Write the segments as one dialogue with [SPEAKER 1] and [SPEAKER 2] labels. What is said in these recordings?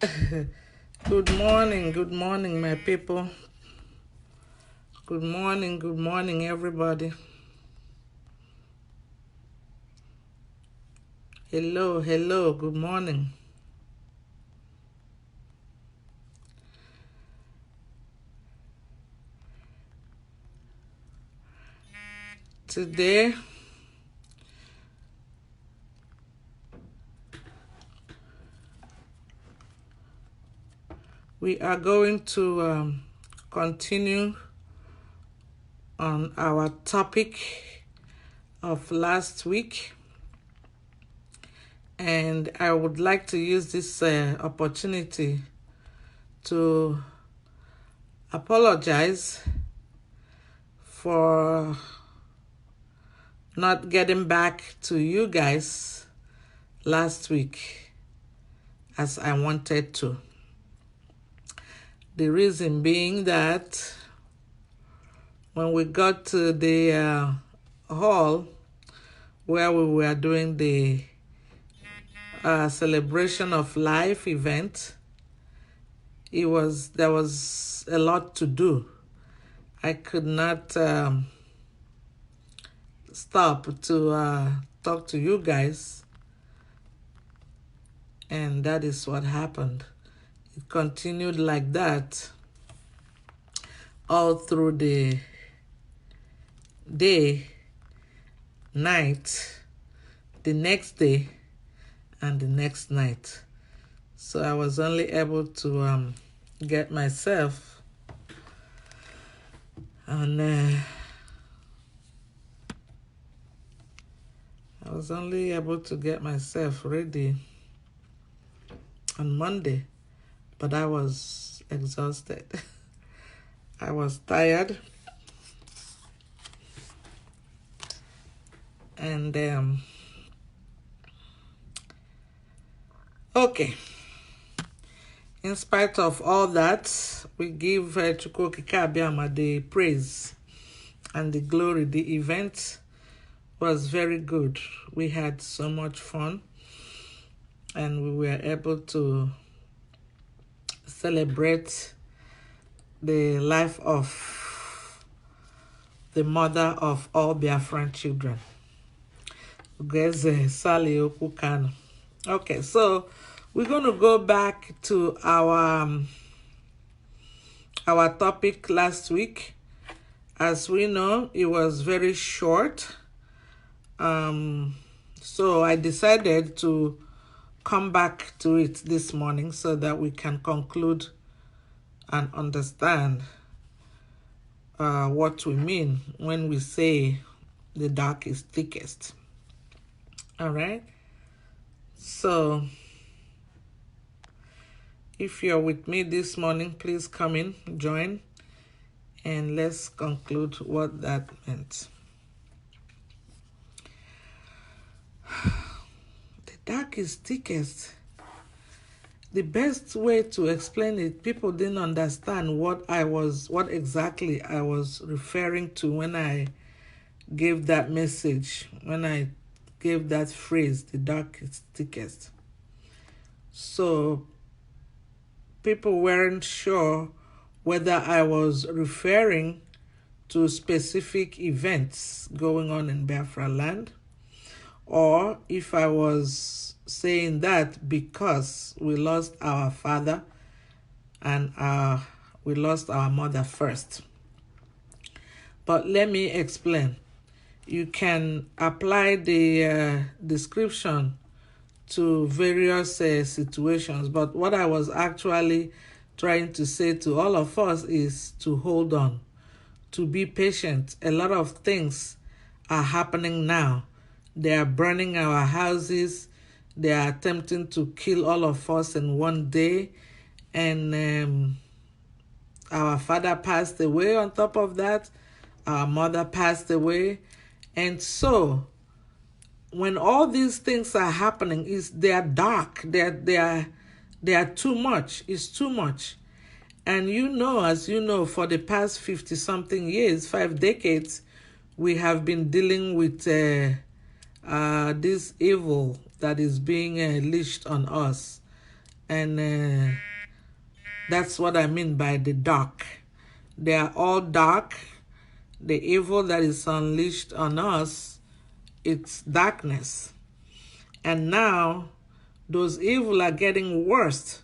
[SPEAKER 1] Good morning, my people. Good morning, everybody. Hello, good morning. Today, we are going to continue on our topic of last week. And I would like to use this opportunity to apologize for not getting back to you guys last week as I wanted to. The reason being that when we got to the hall where we were doing the celebration of life event, there was a lot to do. I could not stop to talk to you guys, and that is what happened. It continued like that all through the day, night, the next day, and the next night. So I was only able to get myself on I was only able to get myself ready on Monday, but I was exhausted. I was tired. And okay. In spite of all that, we give Chukwuokike Abiama the praise and the glory. The event was very good. We had so much fun, and we were able to celebrate the life of the mother of all Biafran children, Ugeze Sally Okukano. Okay, so we're going to go back to our topic last week. As we know, it was very short. So I decided to come back to it this morning so that we can conclude and understand what we mean when we say the dark is thickest. All right? So if you're with me this morning, please come in, join, and let's conclude what that meant. The dark is thickest. The best way to explain it, people didn't understand what exactly I was referring to when I gave that message, when I gave that phrase, the dark is thickest. So people weren't sure whether I was referring to specific events going on in Biafraland, or if I was saying that because we lost our father and we lost our mother first. But let me explain. You can apply the description to various situations, but what I was actually trying to say to all of us is to hold on, to be patient. A lot of things are happening now. They are burning our houses. They are attempting to kill all of us in one day. And our father passed away on top of that. Our mother passed away. And so when all these things are happening, they are dark. They are too much. It's too much. And as you know, for the past 50-something years, 5 decades, we have been dealing with this evil that is being leashed on us. And that's what I mean by the dark. They are all dark. The evil that is unleashed on us, it's darkness. And now, those evil are getting worse.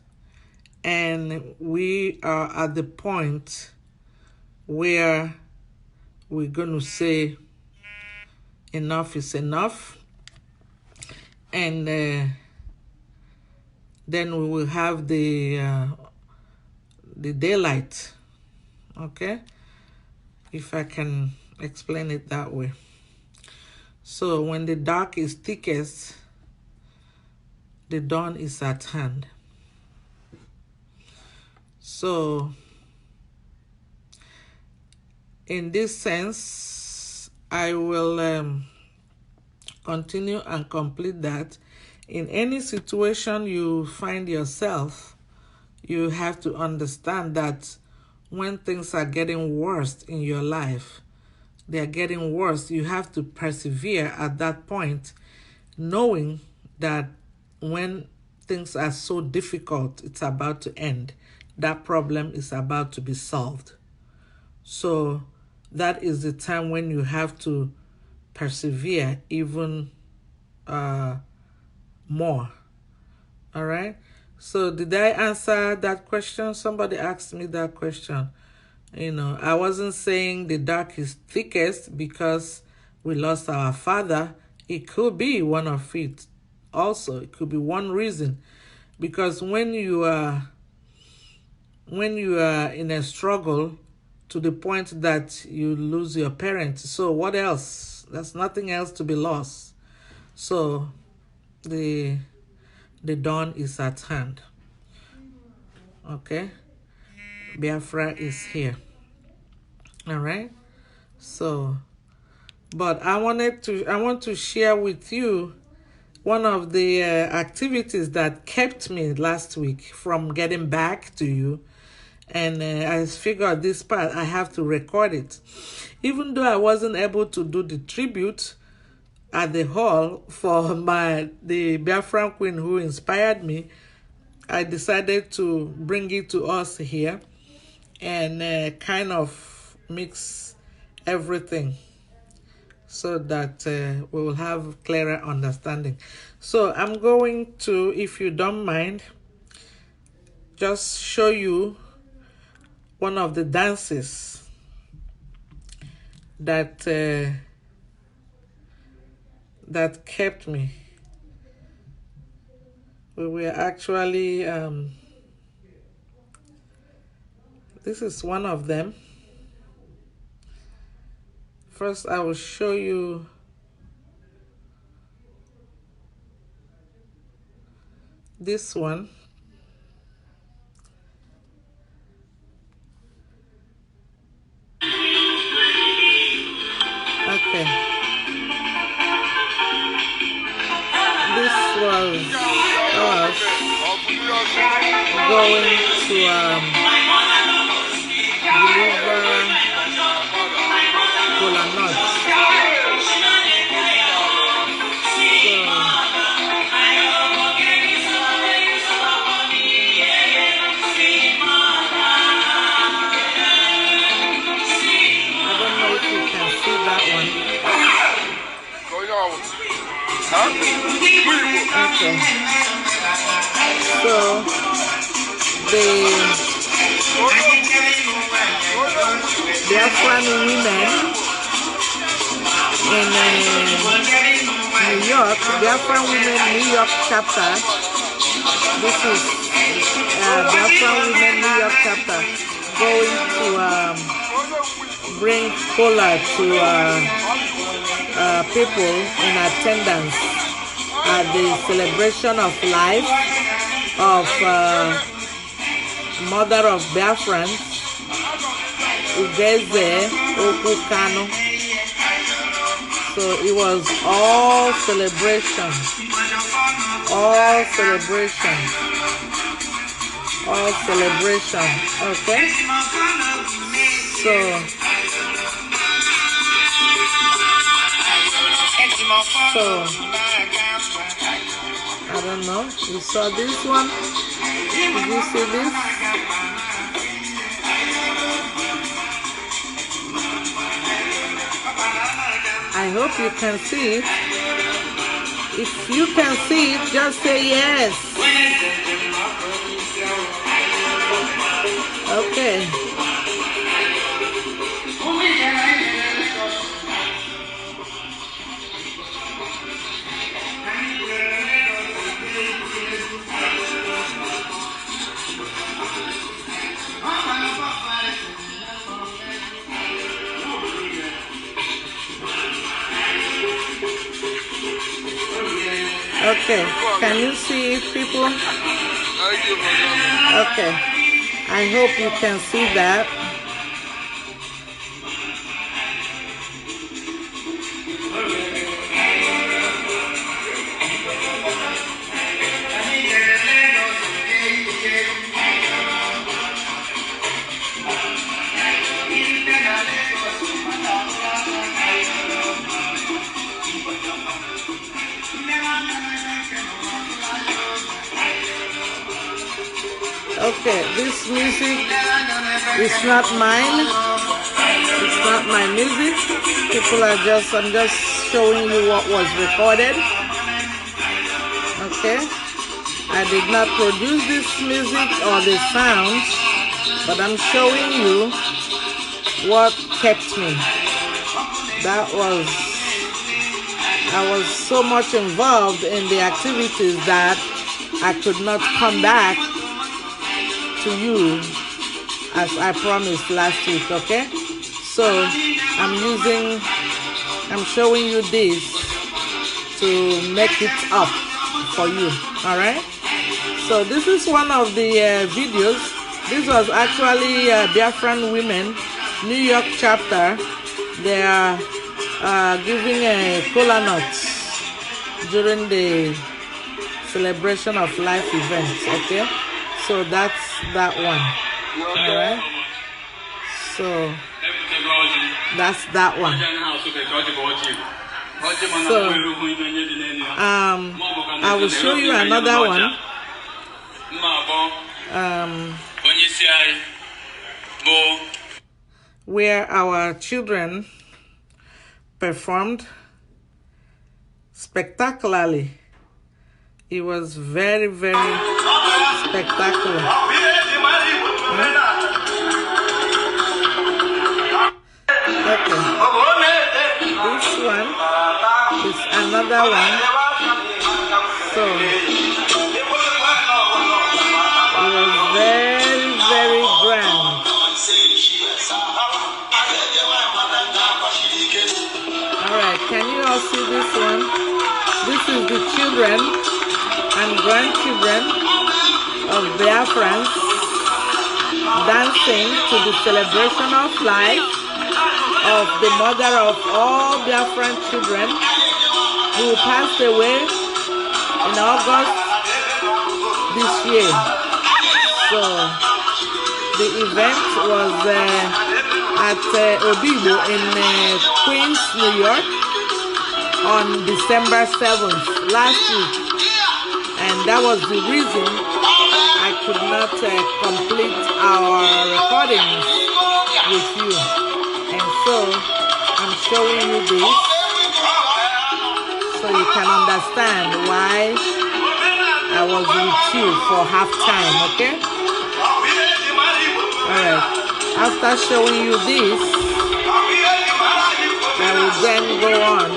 [SPEAKER 1] And we are at the point where we're going to say enough is enough. And then we will have the daylight. Okay? If I can explain it that way. So when the dark is thickest, the dawn is at hand. So in this sense, I will continue and complete that. In any situation you find yourself, you have to understand that when things are getting worse in your life, they are getting worse, you have to persevere at that point, knowing that when things are so difficult, it's about to end. That problem is about to be solved. So that is the time when you have to persevere even more. All right? So did I answer that question? Somebody asked me that question. I wasn't saying the dark is thickest because we lost our father. It could be one of it also. It could be one reason. Because when you are in a struggle to the point that you lose your parents, so what else? There's nothing else to be lost. So the dawn is at hand. Okay? Biafra is here. All right? So, but I want to share with you one of the activities that kept me last week from getting back to you. And I figured this part, I have to record it. Even though I wasn't able to do the tribute at the hall for the Biafran queen who inspired me, I decided to bring it to us here and kind of mix everything so that we will have clearer understanding. So I'm going to, if you don't mind, just show you one of the dances that that kept me. We were actually this is one of them. First, I will show you this one. Okay. This was us going to deliver cola nuts. Okay. So the Biafran women in New York, Biafran women New York chapter. This is Biafran women New York chapter going to bring cola to people in attendance at the celebration of life of mother of Biafran, Ugeze Okukano. So it was all celebration, okay? So I don't know. You saw this one? Did you see this? I hope you can see it. If you can see it, just say yes. Okay. Okay, can you see it, people? Okay, I hope you can see that. Okay, this music is not mine. It's not my music. I'm just showing you what was recorded. Okay, I did not produce this music or the sounds, but I'm showing you what kept me. I was so much involved in the activities that I could not come back to you as I promised last week. Okay, so I'm showing you this to make it up for you. All right, so this is one of the videos. This was actually Biafraland women New York chapter. They are giving a cola nuts during the celebration of life events. Okay, so that's that one. All right, so that's that one. So I will show you another one where our children performed spectacularly. It was very, very spectacular. Okay. This one is another one. So it was very, very grand. Alright, can you all see this one? This is the children and grandchildren of Biafrans dancing to the celebration of life of the mother of all Biafran children who passed away in August this year. So the event was at Obibo in Queens, New York on December 7th, last week. And that was the reason I could not complete our recordings with you. And so I'm showing you this so you can understand why I was with you for half time, okay? Alright, after showing you this, I will then go on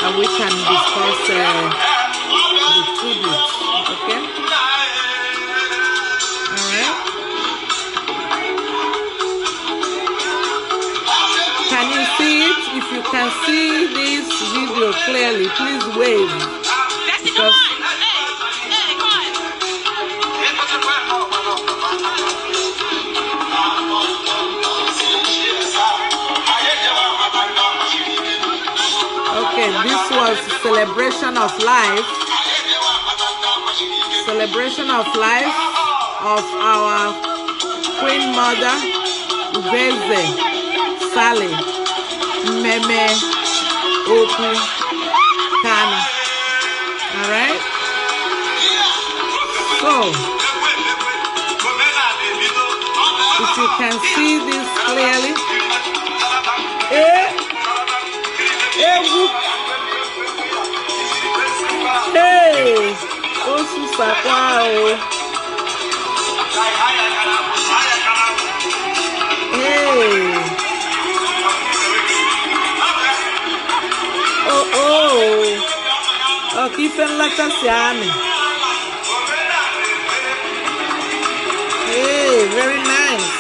[SPEAKER 1] and we can discuss the tribute, okay? Alright. Can you see it? If you can see this video clearly, please wave. Because okay, this was celebration of life. Celebration of life of our Queen Mother, Ubeze, Sally, Meme, Oku, Kana. Alright? can see this clearly. Hey, Osusakwa. Hey. Oh, keep it like a siami. Hey, very nice.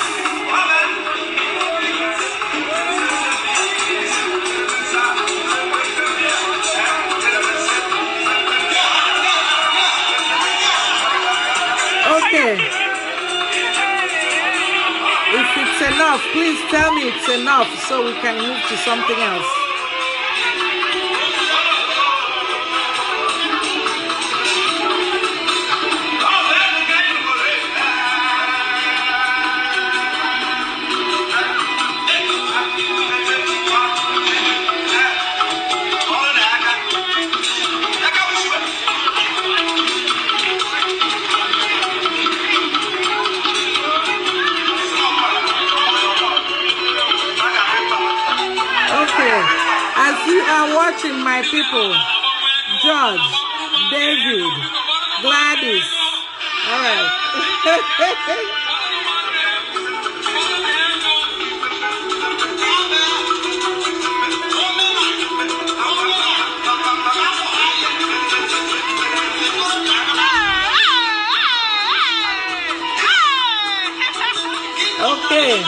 [SPEAKER 1] Okay. If it's enough, please tell me it's enough so we can move to something else. As you are watching, my people, George, David, Gladys, all right. Okay.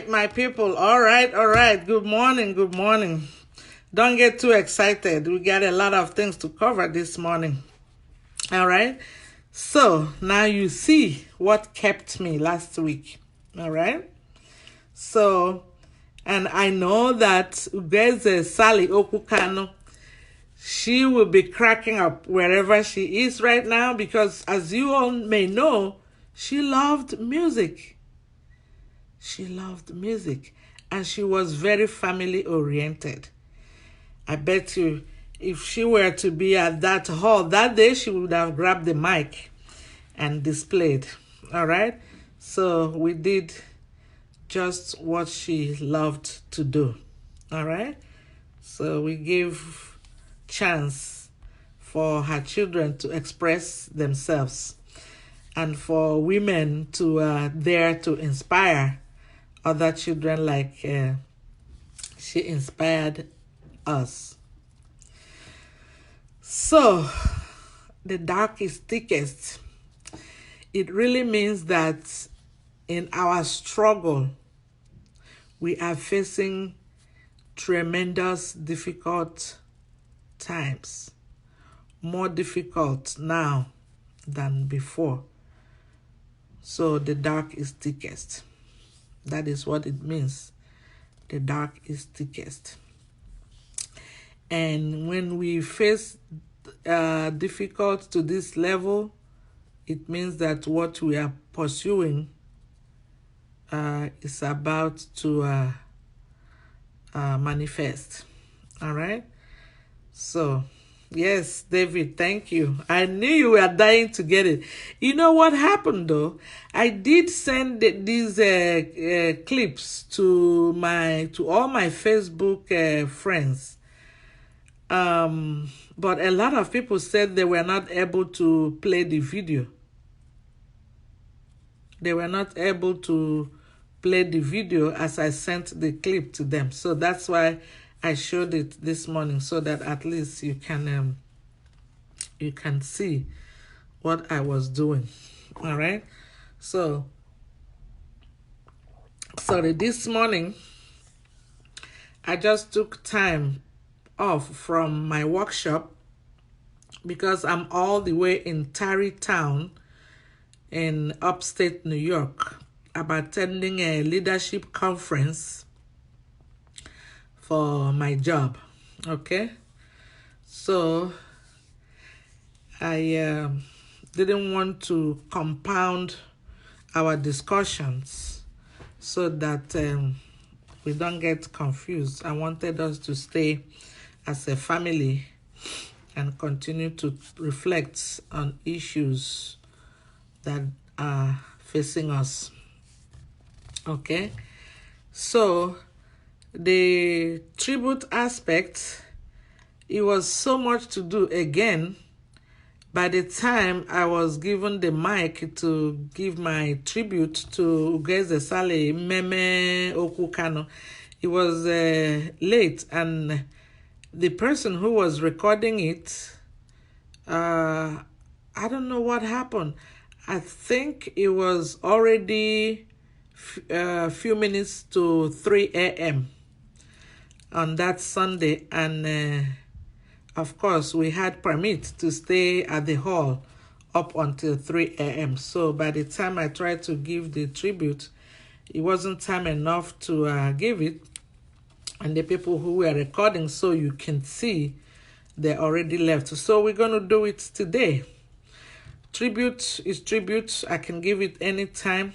[SPEAKER 1] My people, all right. Good morning. Don't get too excited. We got a lot of things to cover this morning. All right. So now you see what kept me last week. All right. So, and I know that there's a Sally Okukano. She will be cracking up wherever she is right now because, as you all may know, she loved music. She loved music and she was very family oriented. I bet you if she were to be at that hall that day, she would have grabbed the mic and displayed. All right. So we did just what she loved to do. All right. So we gave chance for her children to express themselves and for women to dare to inspire other children like she inspired us. So, the dark is thickest. It really means that in our struggle, we are facing tremendous, difficult times. more difficult now than before. So the dark is thickest. That is what it means. The dark is thickest. And when we face difficult to this level, it means that what we are pursuing is about to manifest. All right? So, yes, David, thank you. I knew you were dying to get it. You know what happened, though? I did send these clips to all my Facebook friends. But a lot of people said they were not able to play the video. They were not able to play the video as I sent the clip to them. So that's why I showed it this morning, so that at least you can see what I was doing. All right. So, sorry, this morning I just took time off from my workshop because I'm all the way in Tarrytown in upstate New York. I'm attending a leadership conference for my job. Okay, so I didn't want to compound our discussions so that we don't get confused. I wanted us to stay as a family and continue to reflect on issues that are facing us. Okay, so the tribute aspect, it was so much to do again. By the time I was given the mic to give my tribute to Ugeze Sale Meme Okukano, it was late, and the person who was recording it, I don't know what happened. I think it was already a few minutes to 3 a.m. on that Sunday, and of course we had permit to stay at the hall up until 3 a.m. So by the time I tried to give the tribute, it wasn't time enough to give it, and the people who were recording, so you can see, they already left. So we're going to do it today. Tribute is tribute. I can give it anytime.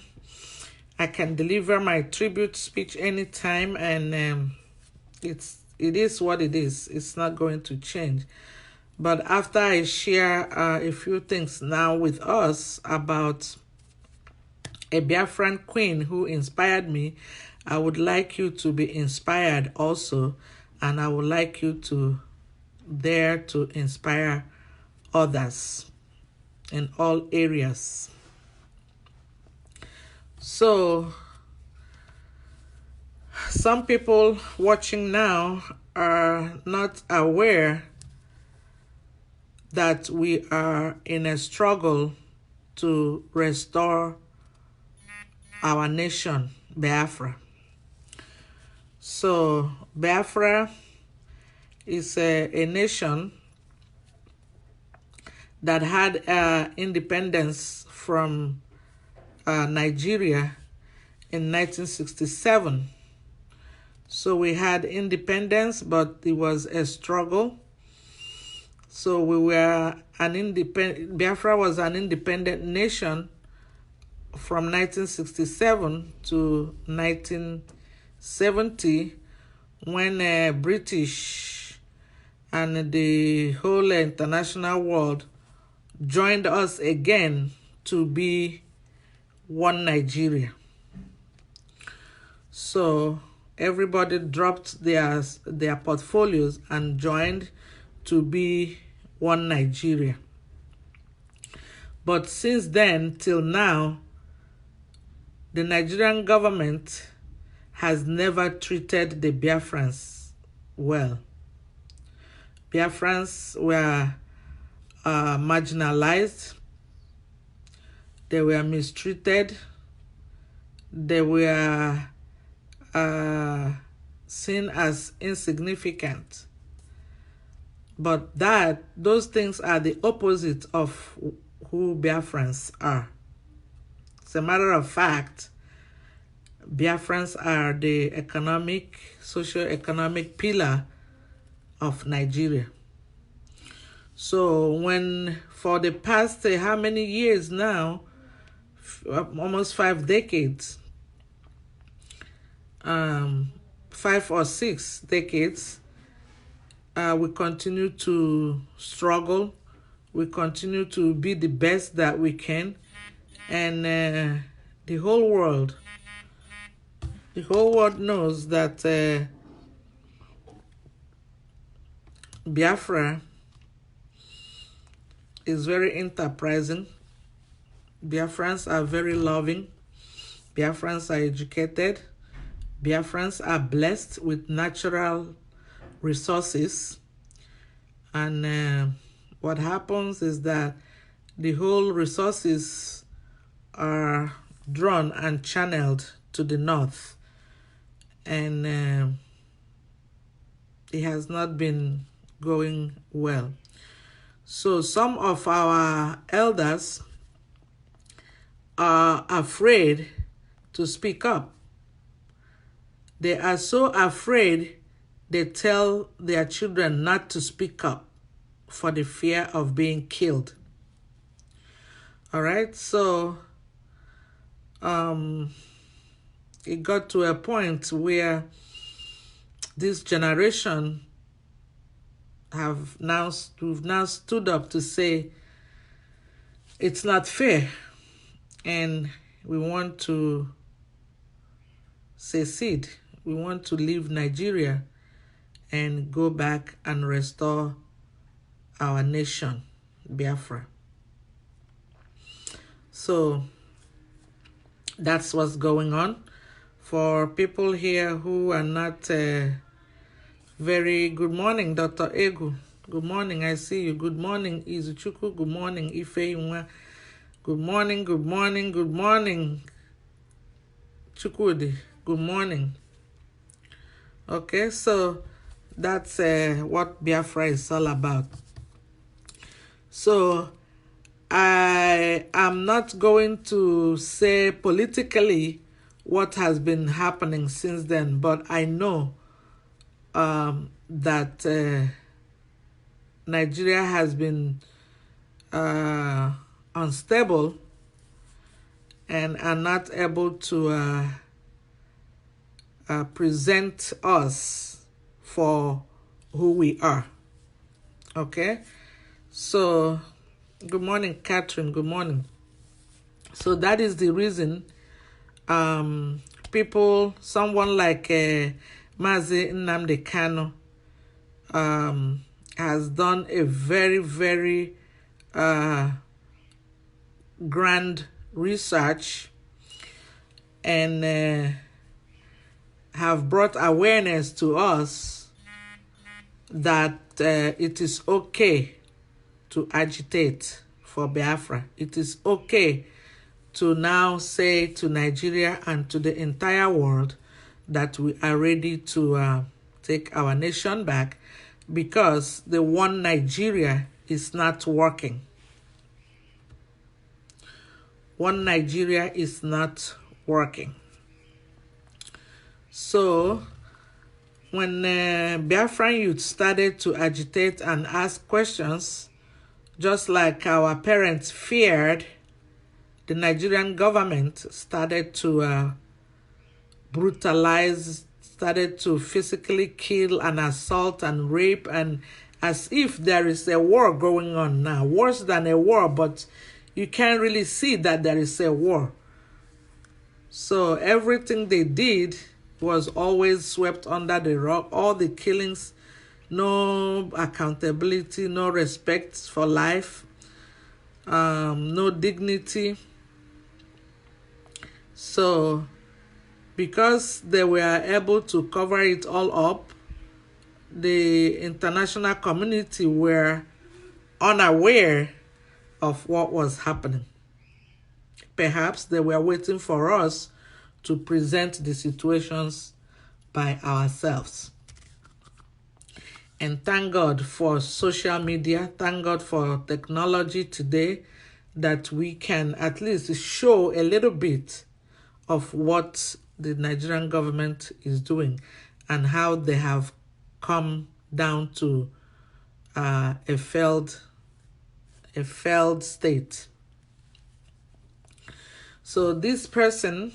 [SPEAKER 1] I can deliver my tribute speech anytime, and it is what it is. It's not going to change. But after I share a few things now with us about a Biafran queen who inspired me, I would like you to be inspired also, and I would like you to dare to inspire others in all areas. So, some people watching now are not aware that we are in a struggle to restore our nation, Biafra. So, Biafra is a nation that had independence from Nigeria in 1967. So we had independence, but it was a struggle. So we were Biafra was an independent nation from 1967 to 1970, when British and the whole international world joined us again to be one Nigeria. So everybody dropped their portfolios and joined to be one Nigeria. But since then till now, the Nigerian government has never treated the Biafrans well. Biafrans were marginalized. They were mistreated. They were seen as insignificant. But those things are the opposite of who Biafrans are. As a matter of fact, Biafrans are the socio-economic pillar of Nigeria. So for the past how many years now, almost 5 decades, 5 or 6 decades, we continue to struggle. We continue to be the best that we can. And the whole world knows that Biafra is very enterprising. Biafrans are very loving. Biafrans are educated. Biafrans are blessed with natural resources. And what happens is that the whole resources are drawn and channeled to the north. And it has not been going well. So some of our elders are afraid to speak up. They are so afraid they tell their children not to speak up for the fear of being killed. All right, so it got to a point where this generation we've now stood up to say it's not fair, and we want to secede. We want to leave Nigeria and go back and restore our nation, Biafra. So that's what's going on. For people here who are not very good morning, Dr. Egu. Good morning, I see you. Good morning, Izuchuku. Good morning, Ife. Good morning, good morning, good morning, Chukwudi. Good morning. Okay, so that's what Biafra is all about. So I am not going to say politically what has been happening since then, but I know that Nigeria has been unstable and are not able to present us for who we are. Okay? So, good morning, Catherine. Good morning. So that is the reason someone like Mazi Nnamdi Kanu has done a very, very grand research and have brought awareness to us that it is okay to agitate for Biafra. It is okay to now say to Nigeria and to the entire world that we are ready to take our nation back, because the one Nigeria is not working. One Nigeria is not working. So when Biafran youth started to agitate and ask questions, just like our parents feared, the Nigerian government started to brutalize, started to physically kill and assault and rape, and as if there is a war going on now. Worse than a war, but you can't really see that there is a war. So everything they did was always swept under the rug. All the killings, no accountability, no respect for life, no dignity. So because they were able to cover it all up, the international community were unaware of what was happening. Perhaps they were waiting for us to present the situations by ourselves. And thank God for social media. Thank God for technology today that we can at least show a little bit of what the Nigerian government is doing and how they have come down to a failed state. So this person,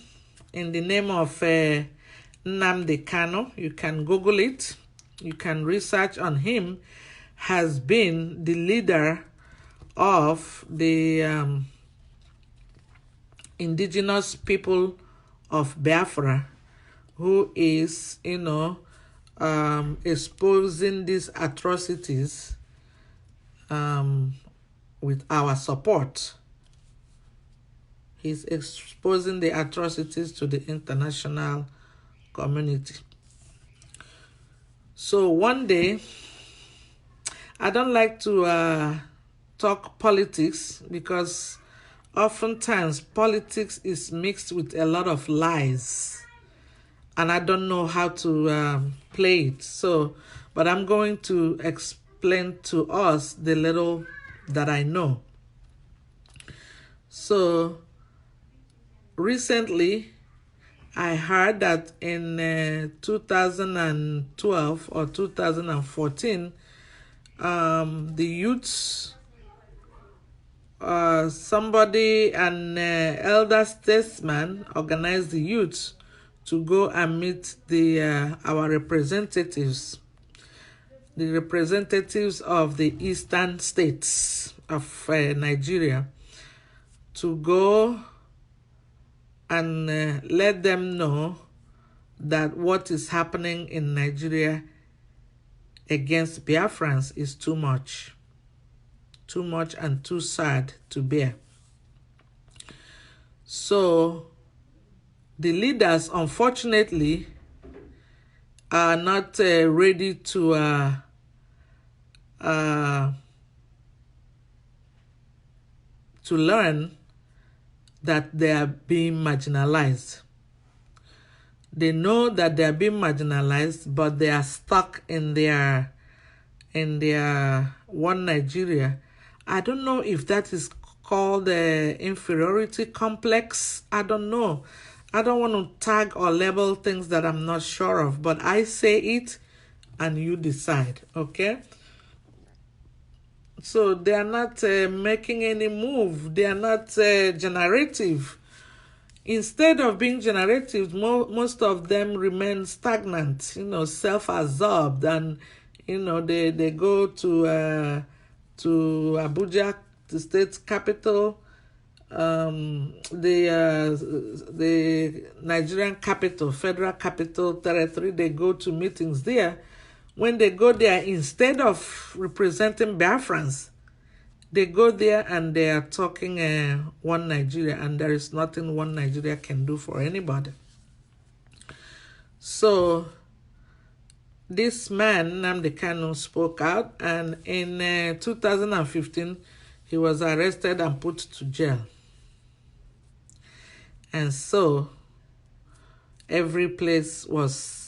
[SPEAKER 1] in the name of Nnamdi Kanu, you can Google it, you can research on him, has been the leader of the indigenous people of Biafra, who is, exposing these atrocities with our support. He's exposing the atrocities to the international community. So one day, I don't like to talk politics because oftentimes politics is mixed with a lot of lies, and I don't know how to play it. So, but I'm going to explain to us the little that I know. So, recently, I heard that in 2012 or 2014, the youths, an elder statesman organized the youths to go and meet our representatives, the representatives of the eastern states of Nigeria, to go and let them know that what is happening in Nigeria against Biafrans is too much and too sad to bear. So the leaders, unfortunately, are not ready to learn that they are being marginalized. They know that they are being marginalized, but they are stuck in their one Nigeria. I don't know if that is called the inferiority complex. I don't know. I don't want to tag or label things that I'm not sure of, but I say it and you decide, okay? So they are not making any move. They are not generative. Instead of being generative, most of them remain stagnant, self-absorbed, and they go to Abuja, the state capital, the Nigerian capital, federal capital territory. They go to meetings there. When they go there, instead of representing Biafrans, they go there and they are talking one Nigeria, and there is nothing one Nigeria can do for anybody. So this man, Nnamdi Kanu, spoke out, and in 2015, he was arrested and put to jail. And so every place was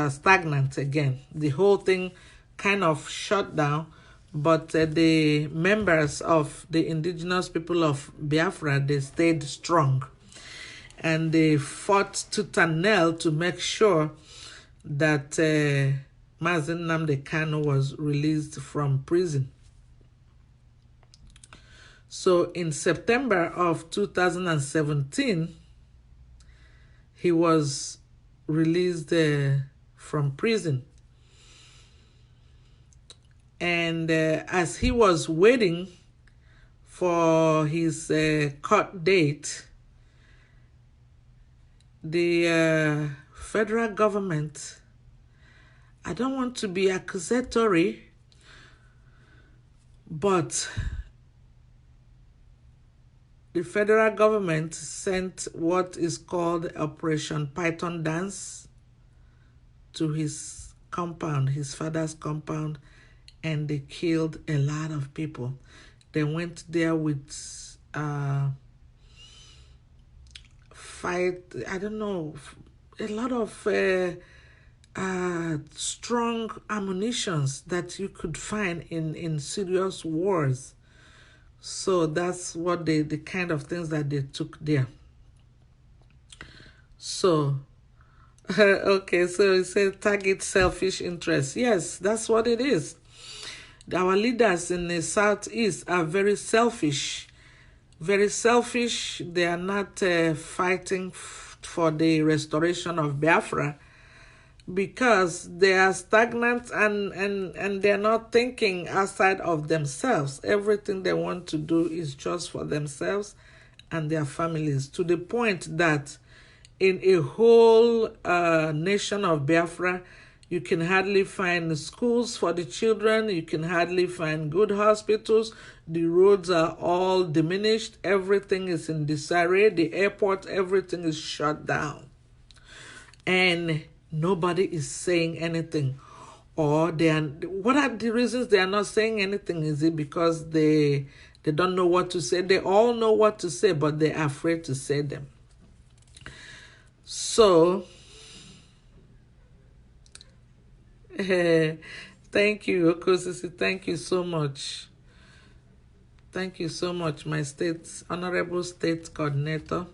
[SPEAKER 1] stagnant again. The whole thing kind of shut down, but the members of the indigenous people of Biafra, they stayed strong. And they fought tooth and nail to make sure that Mazi Nnamdi Kanu was released from prison. So in September of 2017, he was released from prison. And as he was waiting for his court date, the federal government, I don't want to be accusatory, but the federal government sent what is called Operation Python Dance to his compound, his father's compound, and they killed a lot of people. They went there with a lot of strong ammunitions that you could find in serious wars. So that's what the kind of things that they took there. So, okay, so it says target selfish interests. Yes, that's what it is. Our leaders in the Southeast are very selfish. Very selfish. They are not fighting for the restoration of Biafra because they are stagnant and they're not thinking outside of themselves. Everything they want to do is just for themselves and their families, to the point that in a whole nation of Biafra, you can hardly find schools for the children. You can hardly find good hospitals. The roads are all diminished. Everything is in disarray. The airport, everything is shut down. And nobody is saying anything. Or what are the reasons they are not saying anything? Is it because they don't know what to say? They all know what to say, but they're afraid to say them. So, thank you, Okosisi. Thank you so much. Thank you so much, my honorable state coordinator.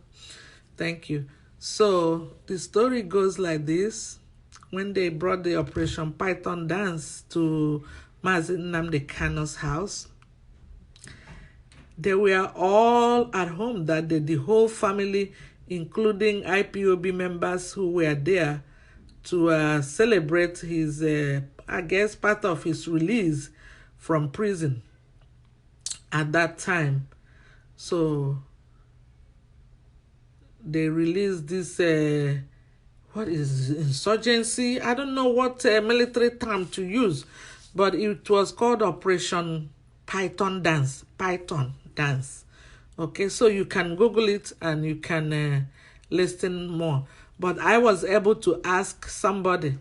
[SPEAKER 1] Thank you. So, the story goes like this. When they brought the Operation Python dance to Mazi Nnamdi Kanu's house, they were all at home that day, the whole family, including IPOB members who were there to celebrate his, I guess, part of his release from prison at that time. So they released this, what is insurgency? I don't know what military term to use, but it was called Operation Python Dance. Python Dance. Okay, so you can Google it and you can listen more. But I was able to ask somebody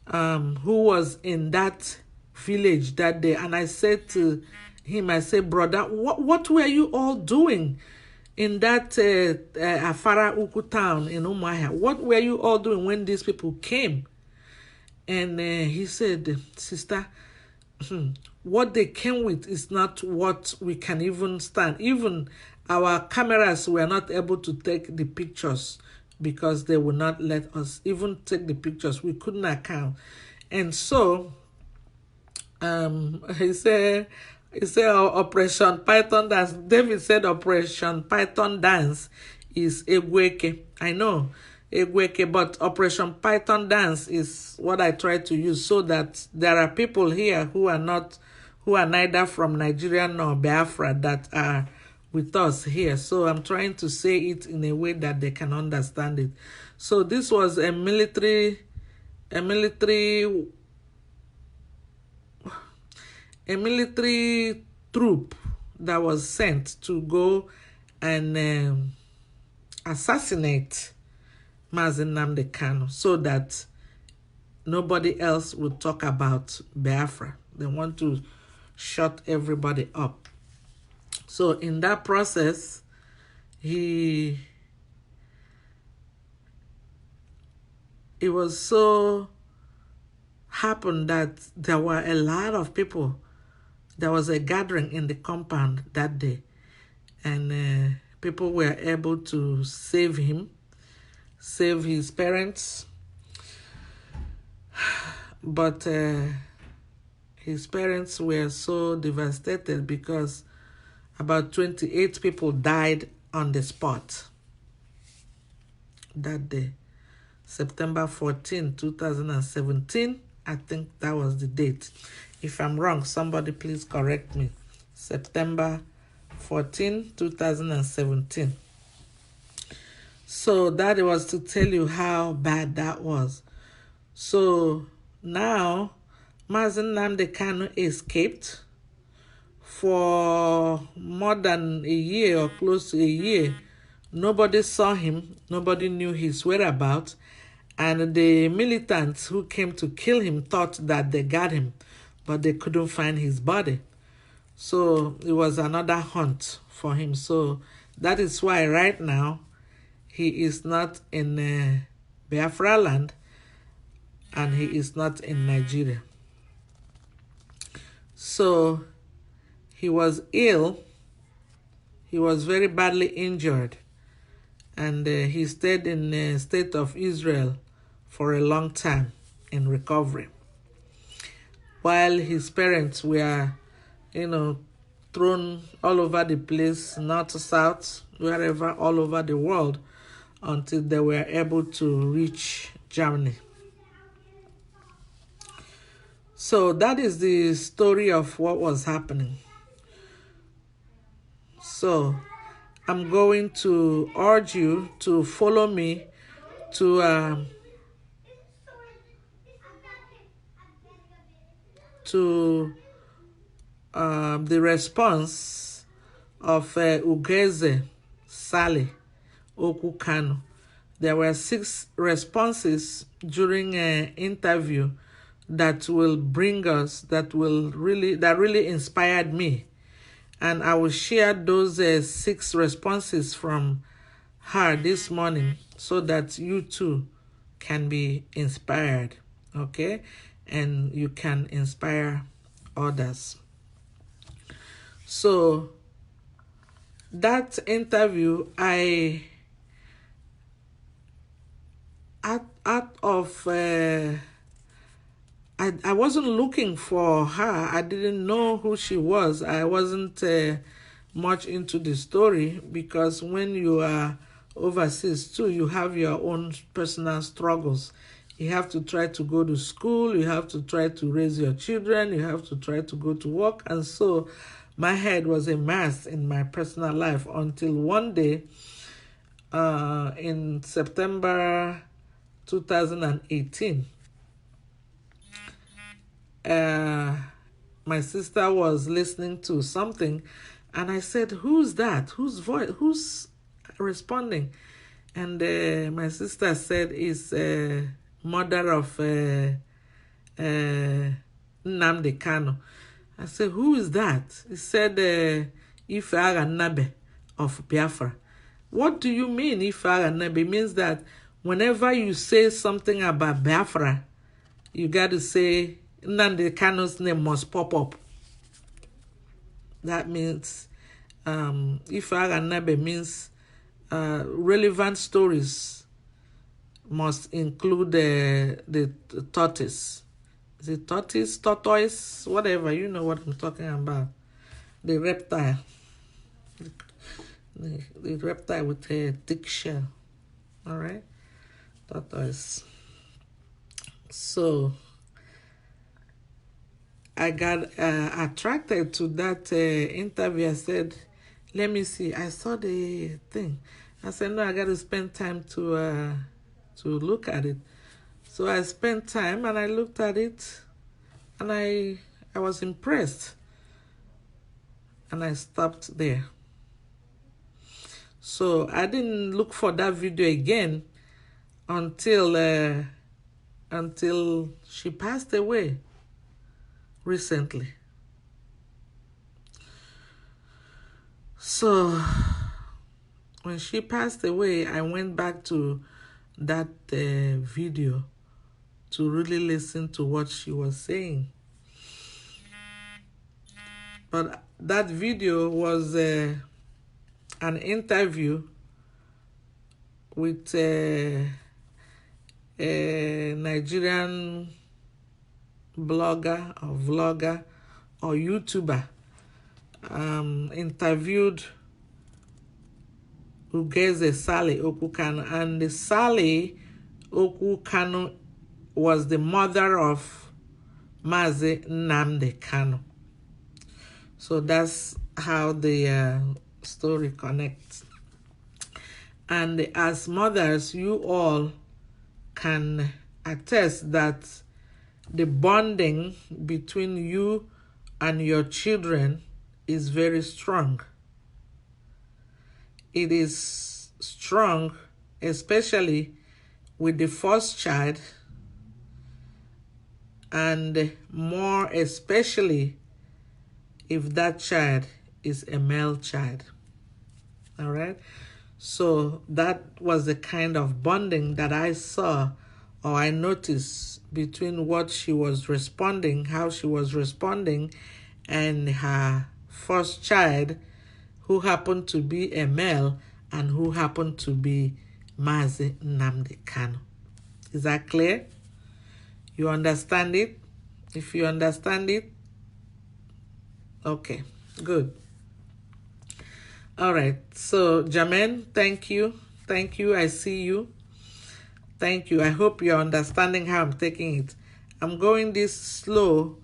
[SPEAKER 1] who was in that village that day, and I said to him, I said, brother, what were you all doing in that Afara Uku town in Umuahia? What were you all doing when these people came? And he said, sister, what they came with is not what we can even stand. Even our cameras were not able to take the pictures because they would not let us even take the pictures. We couldn't account. And so he said Operation Python Dance. David said Operation Python Dance is Egweke. I know Egweke, but Operation Python Dance is what I try to use so that there are people here who are neither from Nigeria nor Biafra that are with us here. So I'm trying to say it in a way that they can understand it. So this was a military troop that was sent to go and assassinate Mazi Nnamdi Kanu so that nobody else would talk about Biafra. They want to shut everybody up. So in that process, it was so happened that there were a lot of people. There was a gathering in the compound that day, and people were able to save him, save his parents. But his parents were so devastated because about 28 people died on the spot that day. September 14, 2017. I think that was the date. If I'm wrong, somebody please correct me. September 14, 2017. So that was to tell you how bad that was. So now, Mazi Nnamdi Kanu escaped for more than a year or close to a year. Nobody saw him. Nobody knew his whereabouts. And the militants who came to kill him thought that they got him, but they couldn't find his body. So it was another hunt for him. So that is why right now he is not in Biafraland. and he is not in Nigeria. So he was ill. He was very badly injured, and he stayed in the state of Israel for a long time in recovery, while his parents were, thrown all over the place, north, south, wherever, all over the world, until they were able to reach Germany. So that is the story of what was happening. So I'm going to urge you to follow me to the response of Ugeze Sally Okukano. There were 6 responses during an interview that really inspired me. And I will share those 6 responses from her this morning so that you too can be inspired, okay? And you can inspire others. So that interview, I wasn't looking for her. I didn't know who she was. I wasn't much into the story, because when you are overseas too, you have your own personal struggles. You have to try to go to school. You have to try to raise your children. You have to try to go to work. And so my head was a mess in my personal life until one day in September 2018, my sister was listening to something, and I said, "Who's that? Whose voice? Who's responding?" And my sister said, "It's mother of Nnamdi Kanu." I said, "Who is that?" He said, Ife Nabe of Biafra. What do you mean, Ife Nabe? It means that whenever you say something about Biafra, you got to say Nnamdi Kanu's name must pop up. That means Ife Nabe means relevant stories must include the tortoise. Is it tortoise, whatever, you know what I'm talking about. The reptile. The reptile with a thick shell. All right? Tortoise. So I got attracted to that interview. I said, let me see. I saw the thing. I said, no, I got to spend time to look at it. So I spent time and I looked at it, and I was impressed. And I stopped there. So I didn't look for that video again until she passed away recently. So when she passed away, I went back to that video to really listen to what she was saying. But that video was an interview with a Nigerian blogger or vlogger or YouTuber. Interviewed Ugeze Sally Okukano, and the Sally Okukano was the mother of Mazi Nnamdi Kanu. So that's how the story connects. And as mothers, you all can attest that the bonding between you and your children is very strong. It is strong, especially with the first child, and more especially if that child is a male child. All right? So that was the kind of bonding that I saw or I noticed between what she was responding, how she was responding, and her first child, who happened to be a male and who happened to be Mazi Nnamdi Kanu. Is that clear? You understand it? If you understand it, okay, good. All right, so Jermaine, thank you. Thank you, I see you. Thank you. I hope you're understanding how I'm taking it. I'm going this slow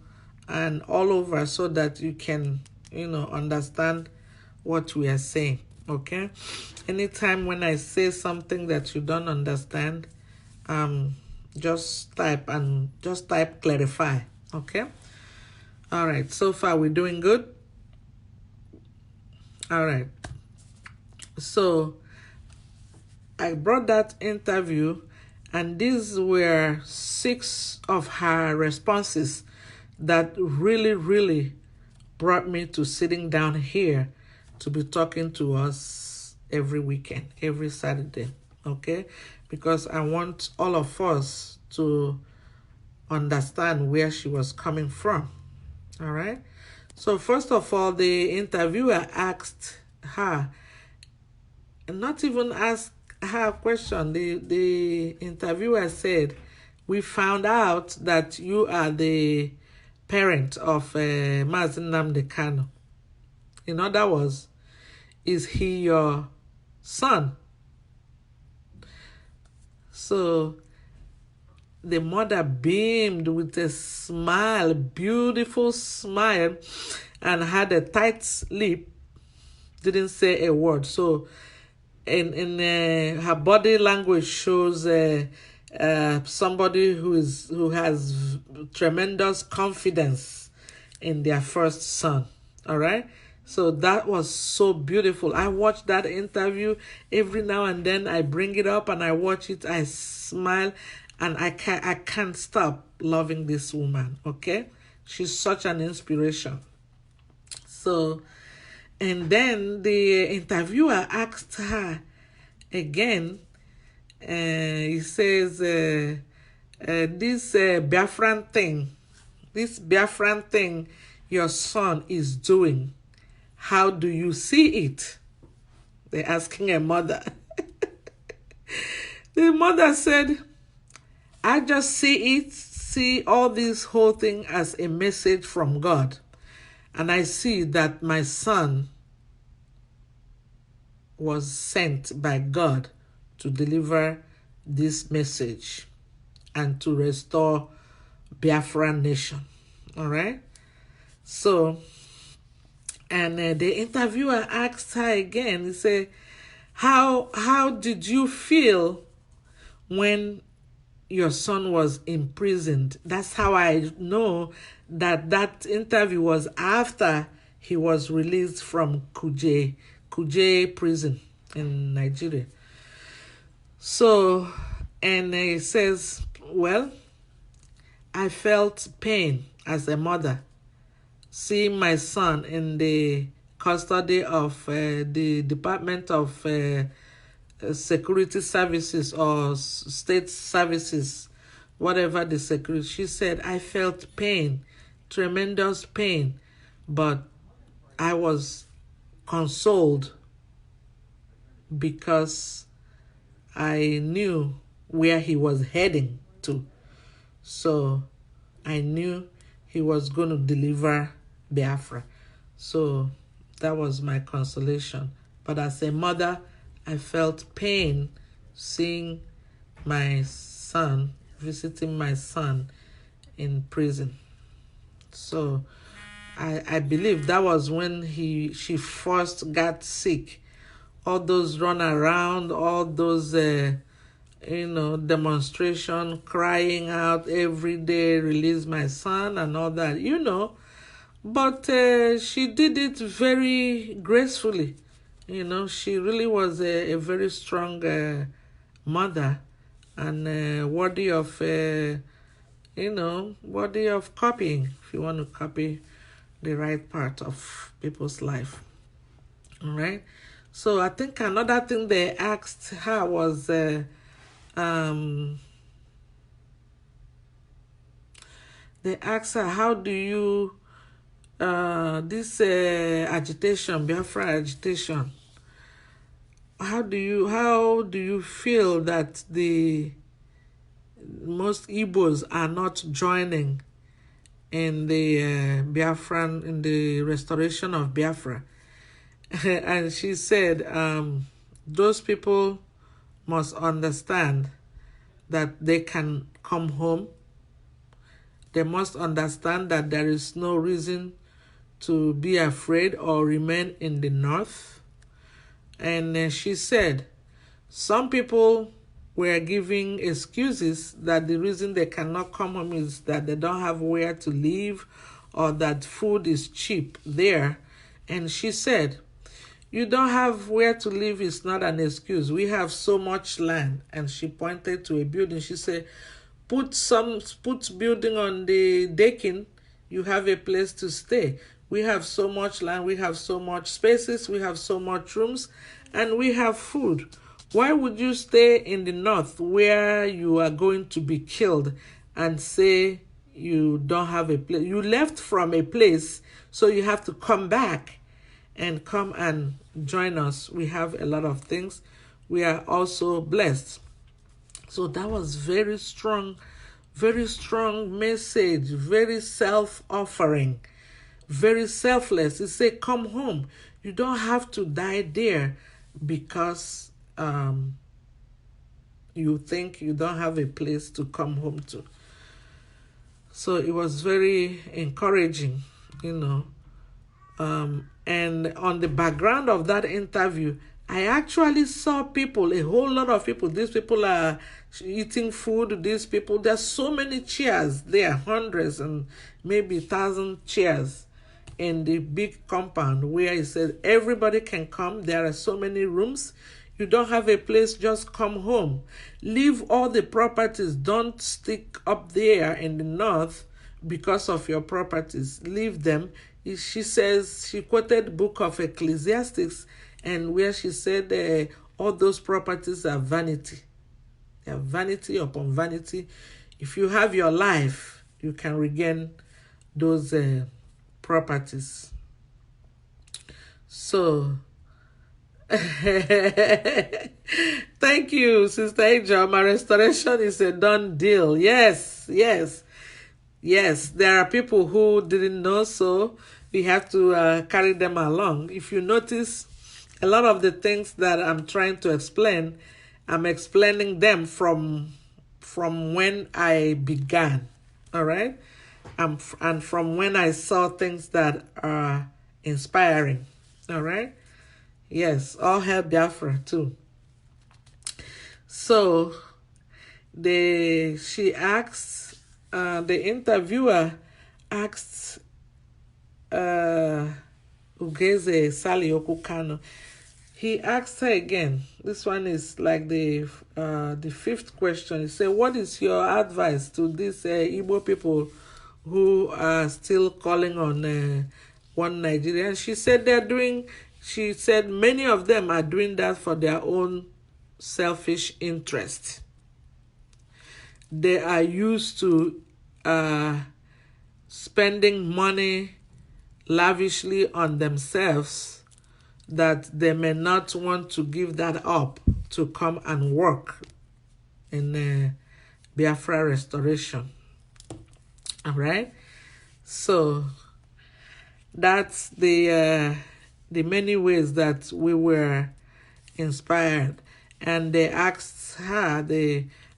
[SPEAKER 1] and all over so that you can, understand what we are saying, okay? Anytime when I say something that you don't understand, just type clarify, okay? All right, so far we're doing good. All right. So I brought that interview, and these were 6 of her responses that really, really brought me to sitting down here to be talking to us every weekend, every Saturday, okay? Because I want all of us to understand where she was coming from, all right? So first of all, the interviewer asked her, and not even asked her a question. The interviewer said, "We found out that you are the parent of Mazi Nnamdi Kanu. In other words, is he your son?" So the mother beamed with a smile, beautiful smile, and had a tight lip, didn't say a word. So in her body language shows somebody who has tremendous confidence in their first son. All right, so that was so beautiful. I watch that interview every now and then. I bring it up and I watch it. I smile, and I can't stop loving this woman. Okay, she's such an inspiration. So, and then the interviewer asked her again. He says, this Biafran thing your son is doing, how do you see it? They're asking a mother. The mother said, I just see all this whole thing as a message from God. And I see that my son was sent by God to deliver this message and to restore Biafran nation. All right? So, and the interviewer asked her again, he said, how did you feel when your son was imprisoned? That's how I know that interview was after he was released from Kuje prison in Nigeria. So, and he says, well, I felt pain as a mother seeing my son in the custody of the Department of Security Services or State Services, whatever the security. She said, I felt pain, tremendous pain, but I was consoled because I knew where he was heading to. So I knew he was going to deliver Biafra. So that was my consolation. But as a mother, I felt pain seeing my son, visiting my son in prison. So I believe that was when she first got sick. All those run around, all those demonstration, crying out every day, release my son and all that, But she did it very gracefully. She really was a very strong mother and worthy of, worthy of copying, if you want to copy the right part of people's life. All right. So I think another thing they asked her was, they asked her, how do you, this agitation, Biafra agitation, how do you feel that the most Igbos are not joining in the in the restoration of Biafra? And she said, those people must understand that they can come home. They must understand that there is no reason to be afraid or remain in the north. And she said, some people were giving excuses that the reason they cannot come home is that they don't have where to live or that food is cheap there. And she said, you don't have where to live is not an excuse. We have so much land. And she pointed to a building. She said, put building on the decking, you have a place to stay. We have so much land, we have so much spaces, we have so much rooms, and we have food. Why would you stay in the north where you are going to be killed and say you don't have a place? You left from a place, so you have to come back and come and join us. We have a lot of things. We are also blessed. So that was very strong message, very self-offering, very selfless. It said, come home. You don't have to die there because you think you don't have a place to come home to. So it was very encouraging, and on the background of that interview, I actually saw people, a whole lot of people. These people are eating food. These people, there's so many chairs there, hundreds and maybe 1,000 chairs in the big compound where he said everybody can come. There are so many rooms. You don't have a place, just come home. Leave all the properties. Don't stick up there in the north because of your properties. Leave them. She says, she quoted book of Ecclesiastes, and where she said all those properties are vanity. They are vanity upon vanity. If you have your life, you can regain those properties. So, thank you, Sister Angel. My restoration is a done deal. Yes. There are people who didn't know, so we have to carry them along. If you notice, a lot of the things that I'm trying to explain, I'm explaining them from when I began, all right? And from when I saw things that are inspiring, all right? Yes, all hail Biafra too. So, the interviewer asked Ugeze Sally Okukano. He asked her again. This one is like the fifth question. He said, what is your advice to these Igbo people who are still calling on one Nigeria? And she said many of them are doing that for their own selfish interest. They are used to spending money lavishly on themselves, that they may not want to give that up to come and work in Biafra restoration. All right? So that's the many ways that we were inspired. And they asked her,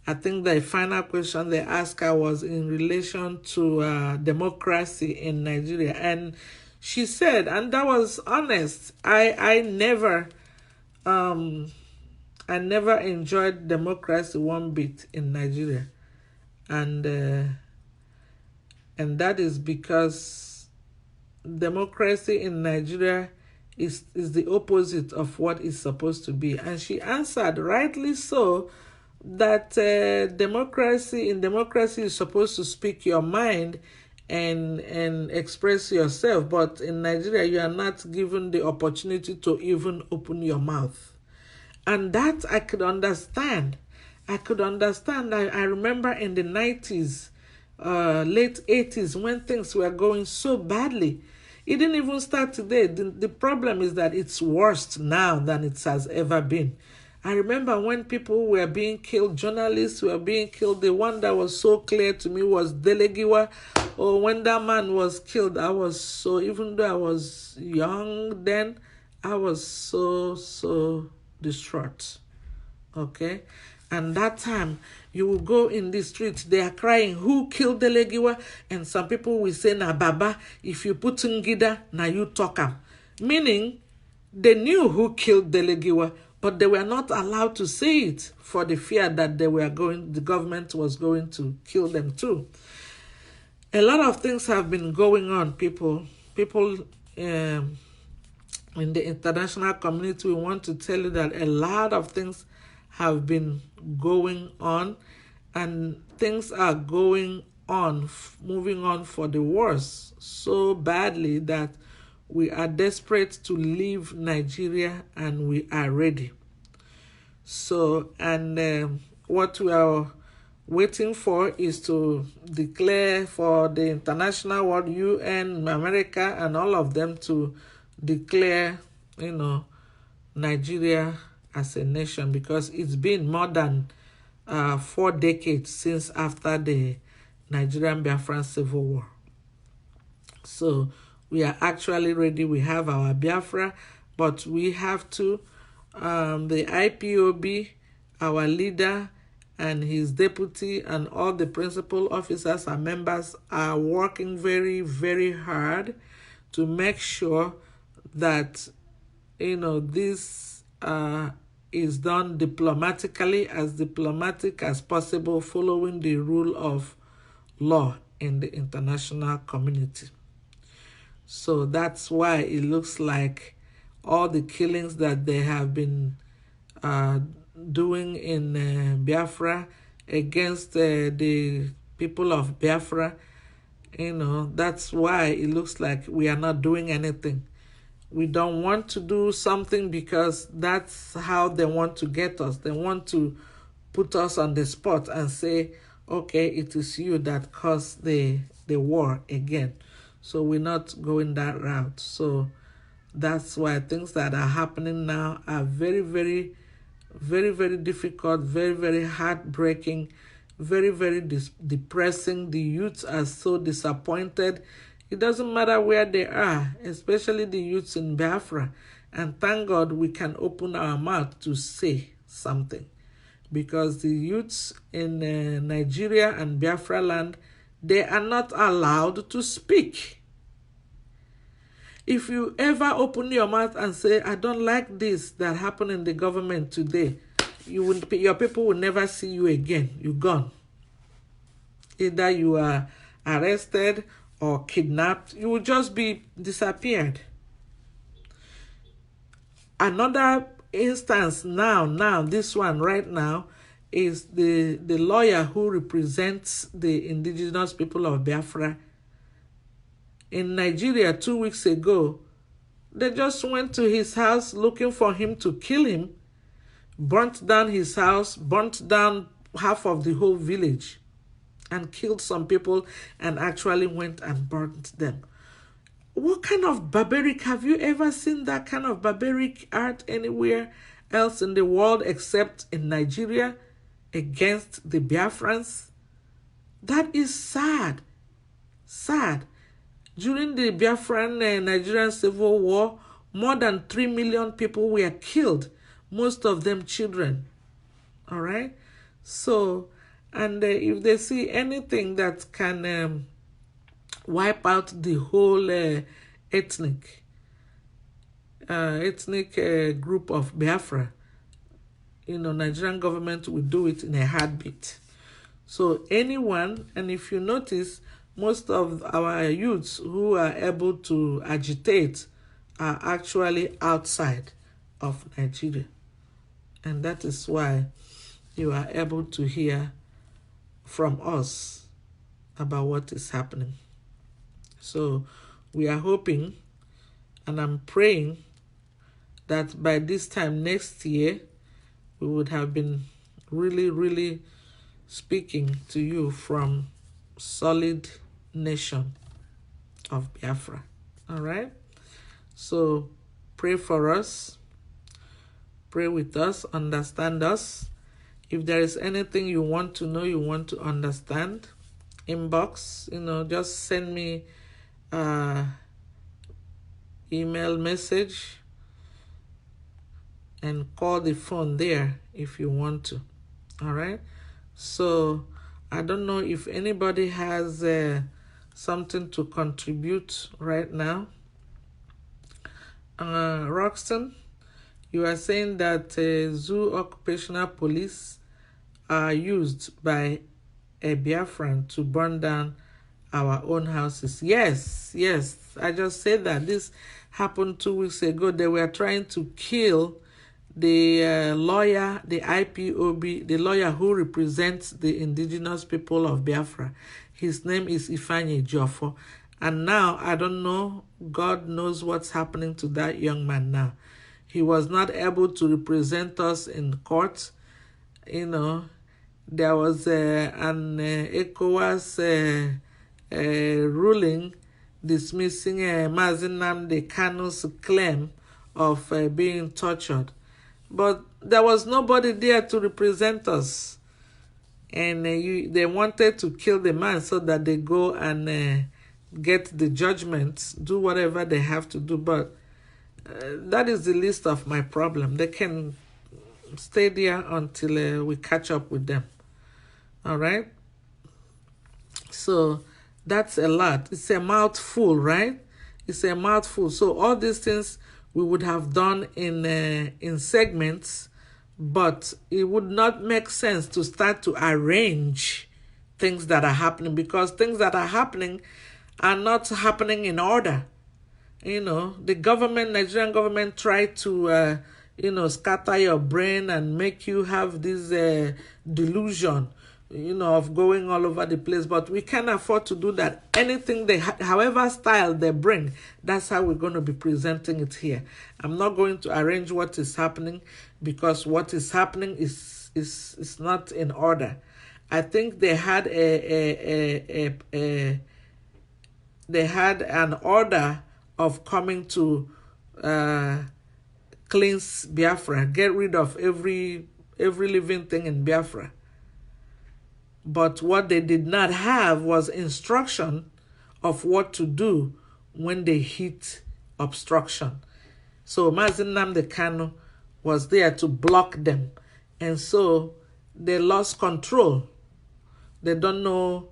[SPEAKER 1] I think the final question they asked her was in relation to democracy in Nigeria. And she said, and that was honest, I never enjoyed democracy one bit in Nigeria. And that is because democracy in Nigeria is the opposite of what it's supposed to be. And she answered, rightly so, that democracy is supposed to speak your mind and express yourself, but in Nigeria you are not given the opportunity to even open your mouth. And that I could understand. I remember in the 90s late 80s when things were going so badly. It didn't even start today. The problem is that it's worse now than it has ever been. I remember when people were being killed, journalists were being killed. The one that was so clear to me was Delegiwa. Or when that man was killed, I was so, even though I was young then, I was so distraught. Okay? And that time, you will go in the streets, they are crying, who killed Delegiwa? And some people will say, na Baba, if you put Ngida, na you talk am. Meaning, they knew who killed Delegiwa, but they were not allowed to say it for the fear that the government was going to kill them too. A lot of things have been going on, people. People in the international community, we want to tell you that a lot of things have been going on, and things are going on, moving on for the worse so badly that we are desperate to leave Nigeria, and we are ready. So, and what we are waiting for is to declare for the international world, UN, America, and all of them to declare, Nigeria as a nation, because it's been more than 4 decades since after the Nigerian Biafran Civil War. So we are actually ready. We have our Biafra, but we have to, the IPOB, our leader and his deputy and all the principal officers and members are working very, very hard to make sure that, this is done diplomatically, as diplomatic as possible, following the rule of law in the international community. So that's why it looks like all the killings that they have been doing in Biafra against the people of Biafra, that's why it looks like we are not doing anything. We don't want to do something because that's how they want to get us. They want to put us on the spot and say, okay, it is you that caused the war again. So we're not going that route. So that's why things that are happening now are very, very, very, very difficult, very, very heartbreaking, very, very depressing. The youths are so disappointed. It doesn't matter where they are, especially the youths in Biafra. And thank God we can open our mouth to say something. Because the youths in Nigeria and Biafraland, they are not allowed to speak. If you ever open your mouth and say, I don't like this that happened in the government today, your people will never see you again. You're gone. Either you are arrested or kidnapped. You will just be disappeared. Another instance now, this one right now, is the lawyer who represents the indigenous people of Biafra. In Nigeria 2 weeks ago, they just went to his house looking for him to kill him, burnt down his house, burnt down half of the whole village, and killed some people and actually went and burnt them. What kind of barbaric, have you ever seen that kind of barbaric art anywhere else in the world except in Nigeria against the Biafrans? That is sad. Sad. During the Biafran Nigerian Civil War, more than 3 million people were killed, most of them children. All right? So, and if they see anything that can wipe out the whole ethnic group of Biafra, Nigerian government will do it in a heartbeat. So anyone, and if you notice, most of our youths who are able to agitate are actually outside of Nigeria. And that is why you are able to hear from us about what is happening. So we are hoping, and I'm praying, that by this time next year, we would have been really, really speaking to you from solid nation of Biafra. All right? So pray for us. Pray with us. Understand us. If there is anything you want to know, you want to understand, inbox, just send me email message and call the phone there if you want to. All right? So I don't know if anybody has something to contribute right now. Roxton, you are saying that zoo occupational police are used by a Biafran to burn down our own houses. Yes. I just said that. This happened 2 weeks ago. They were trying to kill the lawyer, the IPOB, the lawyer who represents the indigenous people of Biafra. His name is Ifeanyi Ejiofor. And now, I don't know, God knows what's happening to that young man now. He was not able to represent us in court. There was an ECOWAS ruling dismissing Mazi Nnamdi Kanu's claim of being tortured. But there was nobody there to represent us. And they wanted to kill the man so that they go and get the judgment, do whatever they have to do. But that is the least of my problem. They can stay there until we catch up with them. All right? So that's a lot. It's a mouthful, right? It's a mouthful. So all these things we would have done in segments, but it would not make sense to start to arrange things that are happening, because things that are happening are not happening in order. The government, Nigerian government, tried to, scatter your brain and make you have this delusion, of going all over the place. But we can't afford to do that. Anything however style they bring, that's how we're going to be presenting it here. I'm not going to arrange what is happening, because what is happening is not in order. I think they had an order of coming to cleanse Biafra, get rid of every living thing in Biafra. But what they did not have was instruction of what to do when they hit obstruction. So Mazi Nnamdi Kanu was there to block them. And so they lost control. They don't know,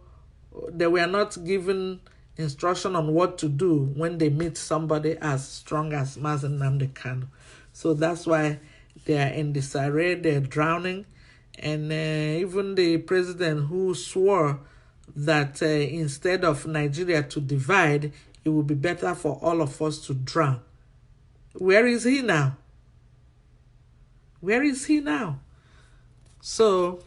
[SPEAKER 1] they were not given instruction on what to do when they meet somebody as strong as Mazi Nnamdi Kanu. So that's why they are in disarray, they're drowning. And even the president who swore that instead of Nigeria to divide, it would be better for all of us to drown. Where is he now? Where is he now? So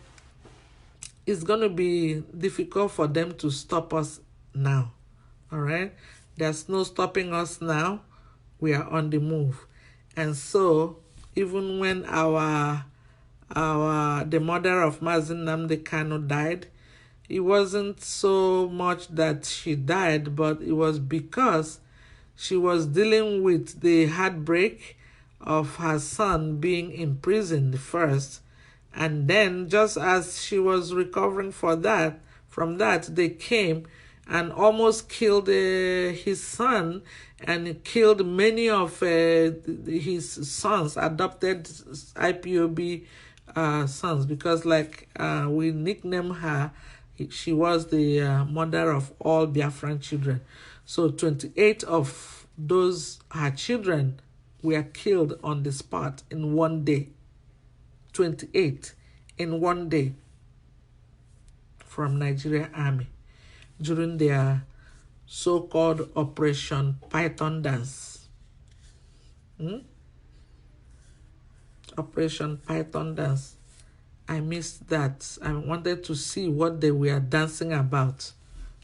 [SPEAKER 1] it's going to be difficult for them to stop us now. All right? There's no stopping us now. We are on the move. And so even when the mother of Mazi Nnamdi Kanu died, it wasn't so much that she died, but it was because she was dealing with the heartbreak of her son being imprisoned first. And then just as she was recovering from that, they came and almost killed his son and killed many of his sons, adopted IPOB sons, because we nicknamed her, she was the mother of all Biafran children. So 28 of those, her children, were killed on the spot in one day. 28 in one day from Nigeria Army during their so-called Operation Python Dance. Operation Python Dance. I missed that. I wanted to see what they were dancing about.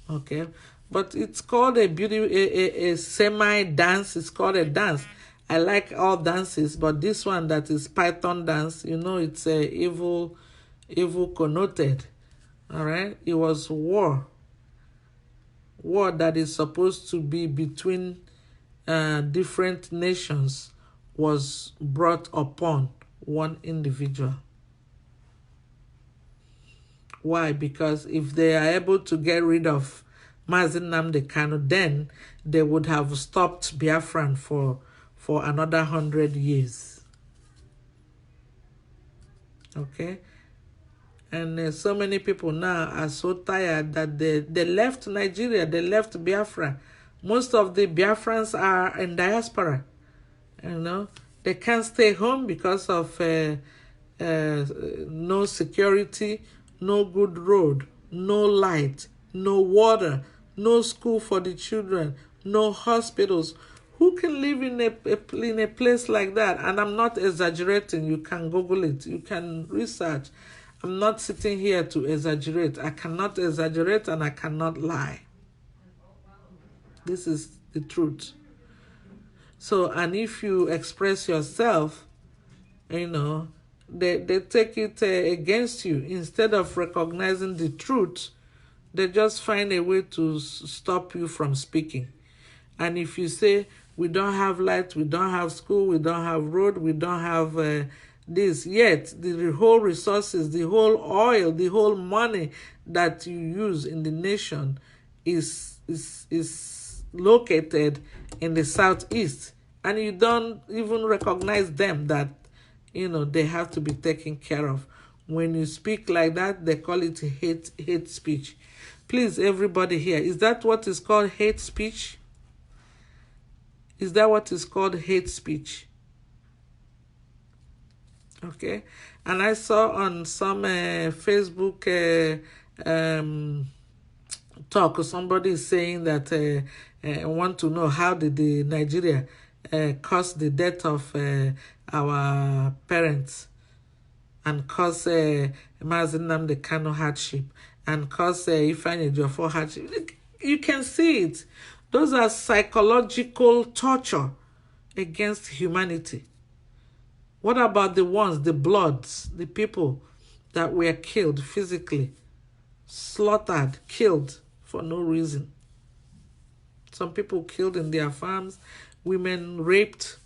[SPEAKER 1] Okay, but it's called a semi-dance. It's called a dance. I like all dances, but this one that is Python dance, it's evil connoted. All right, it was war. war that is supposed to be between different nations was brought upon one individual. Why? Because if they are able to get rid of Mazi Nnamdi Kanu, then they would have stopped Biafran for another 100 years. Okay? And so many people now are so tired that they left Nigeria, they left Biafra. Most of the Biafrans are in diaspora. They can't stay home because of no security, no good road, no light, no water, no school for the children, no hospitals. Who can live in a place like that? And I'm not exaggerating. You can Google it. You can research. I'm not sitting here to exaggerate. I cannot exaggerate and I cannot lie. This is the truth. So, and if you express yourself, they take it against you. Instead of recognizing the truth, they just find a way to stop you from speaking. And if you say, we don't have light, we don't have school, we don't have road, we don't have this, yet the whole resources, the whole oil, the whole money that you use in the nation is located in the southeast. And you don't even recognize them that, they have to be taken care of. When you speak like that, they call it hate speech. Please, everybody here, is that what is called hate speech? Is that what is called hate speech? Okay. And I saw on some Facebook talk, somebody is saying that want to know how did the Nigeria cause the death of our parents and cause Mazi Nnamdi Kanu hardship and cause Ifeanyi Ejiofor hardship. You can see it. Those are psychological torture against humanity. What about the ones, the bloods, the people that were killed physically, slaughtered, killed for no reason? Some people killed in their farms, women raped,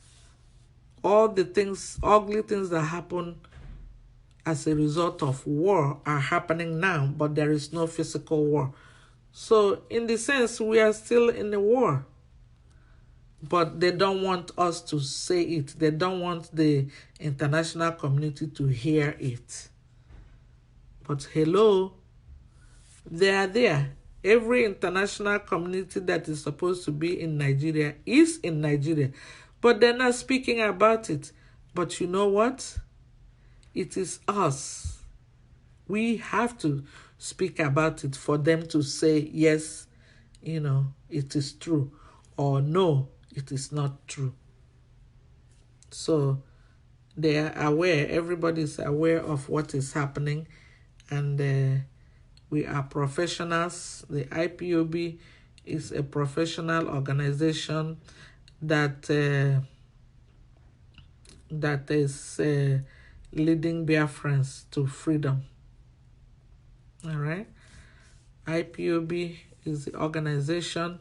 [SPEAKER 1] all the things, ugly things that happen as a result of war are happening now, but there is no physical war. So in the sense, we are still in a war. But they don't want us to say it. They don't want the international community to hear it. But hello, they are there. Every international community that is supposed to be in Nigeria is in Nigeria. But they're not speaking about it. But you know what? It is us. We have to speak about it for them to say, yes, it is true. Or no, it is not true. So they are aware. Everybody is aware of what is happening. And we are professionals. The IPOB is a professional organization that is leading Biafrans to freedom. All right? IPOB is the organization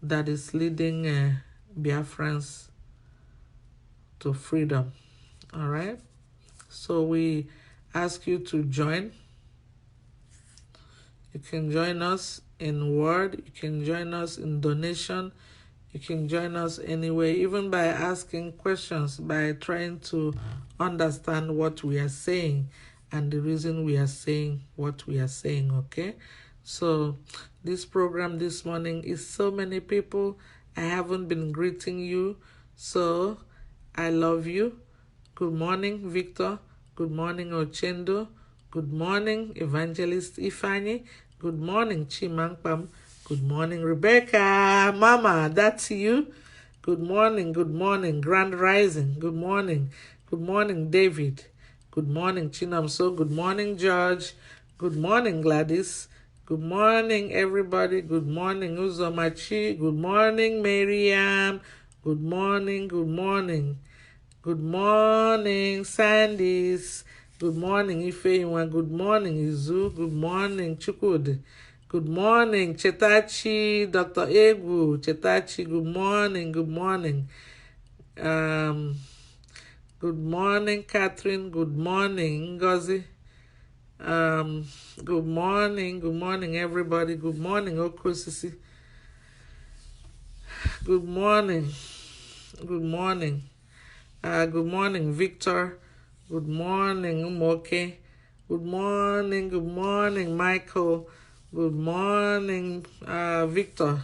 [SPEAKER 1] that is leading Biafrans to freedom. All right? So we ask you to join. You can join us in word. You can join us in donation. You can join us anyway, even by asking questions, by trying to understand what we are saying and the reason we are saying what we are saying, okay? So this program this morning is so many people. I haven't been greeting you, so I love you. Good morning, Victor. Good morning, Ochendo. Good morning, Evangelist Ifeanyi. Good morning, Chimankpam. Good morning, Rebecca. Mama, that's you. Good morning, Grand Rising. Good morning, David. Good morning, Chinamso. Good morning, George. Good morning, Gladys. Good morning, everybody. Good morning, Uzomachi. Good morning, Miriam. Good morning. Good morning, Sandys. Good morning, Ifeyiwa. Good morning, Izu. Good morning, Chukwudi. Good morning, Chetachi, Dr. Egwu, Chetachi, good morning, good morning. Good morning, Catherine, good morning, Ngozi. Good morning, everybody. Good morning, Okosisi. Good morning, good morning. Good morning, Victor. Good morning, Umoke. Good morning, Michael. Good morning, Victor.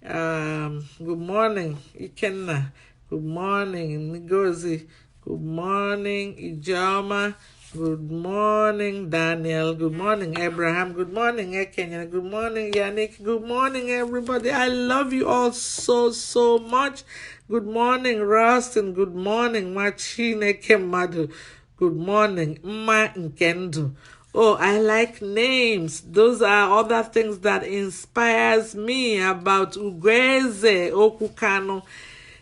[SPEAKER 1] Good morning, Ikenna. Good morning, Ngozi. Good morning, Ijama. Good morning, Daniel. Good morning, Abraham. Good morning, Ekenya. Good morning, Yannick. Good morning, everybody. I love you all so, so much. Good morning, Rustin. Good morning, Machine Kemadu. Good morning, Ma Nkendo. Oh, I like names. Those are other things that inspires me about Ugweze Okukano.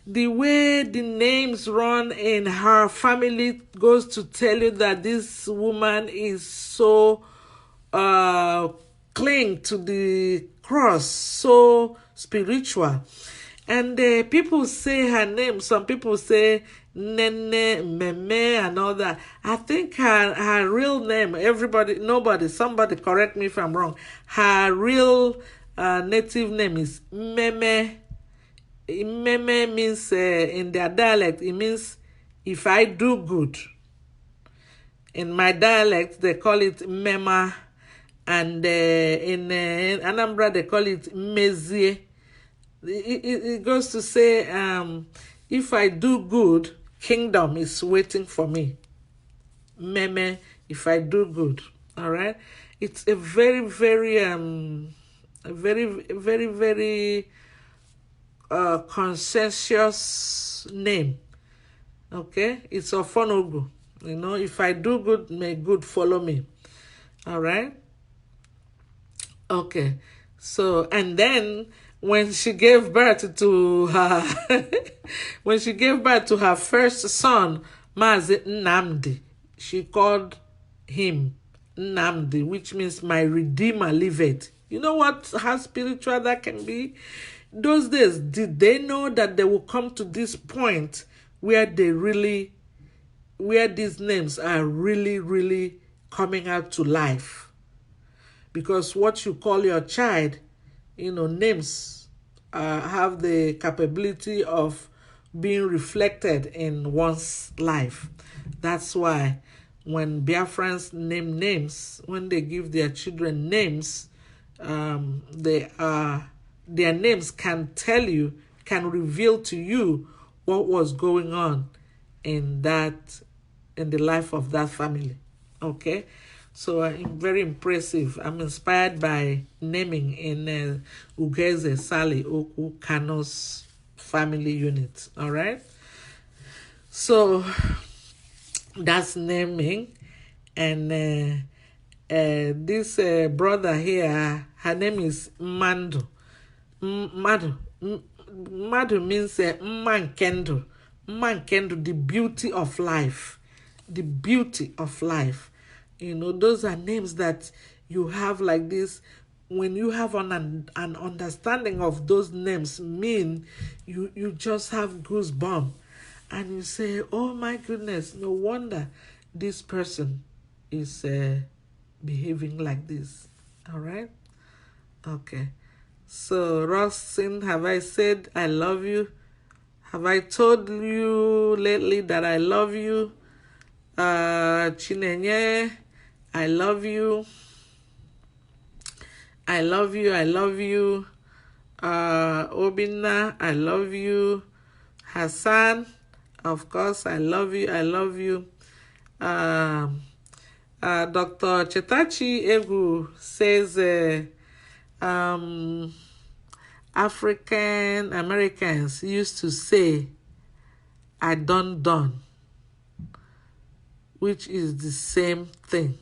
[SPEAKER 1] The way the names run in her family goes to tell you that this woman is so cling to the cross, so spiritual. And people say her name. Some people say Nene, Meme, and all that. I think her real name, somebody correct me if I'm wrong. Her real native name is Meme. Meme means, in their dialect, it means if I do good. In my dialect, they call it Mema. And in Anambra, they call it Mezie. It goes to say, if I do good, kingdom is waiting for me. Meme, if I do good. All right? It's a very, very, very consensus name. Okay? It's a Ofonogu. If I do good, may good follow me. All right? Okay. So, and then when she gave birth to her first son, Mazi Nnamdi, she called him Nnamdi, which means my Redeemer liveth. You know how spiritual that can be? Those days, did they know that they will come to this point where these names are really, really coming out to life? Because what you call your child, names have the capability of being reflected in one's life. That's why when Biafrans name names, when they give their children names, their names can reveal to you what was going on in the life of that family. Okay? So very impressive. I'm inspired by naming in Ugeze Sali Oku Kano's family unit. All right. So that's naming, and this brother here, her name is Mando. Madu means Mankendo. Mankendo, the beauty of life. The beauty of life. Those are names that you have like this. When you have an understanding of those names, you just have goosebumps. And you say, oh my goodness, no wonder this person is behaving like this. All right? Okay. So, Rosin, have I said I love you? Have I told you lately that I love you? Chinenye, I love you. I love you. I love you. Obina, I love you. Hassan, of course, I love you. I love you. Dr. Chetachi Egu says, African Americans used to say, I done, which is the same thing.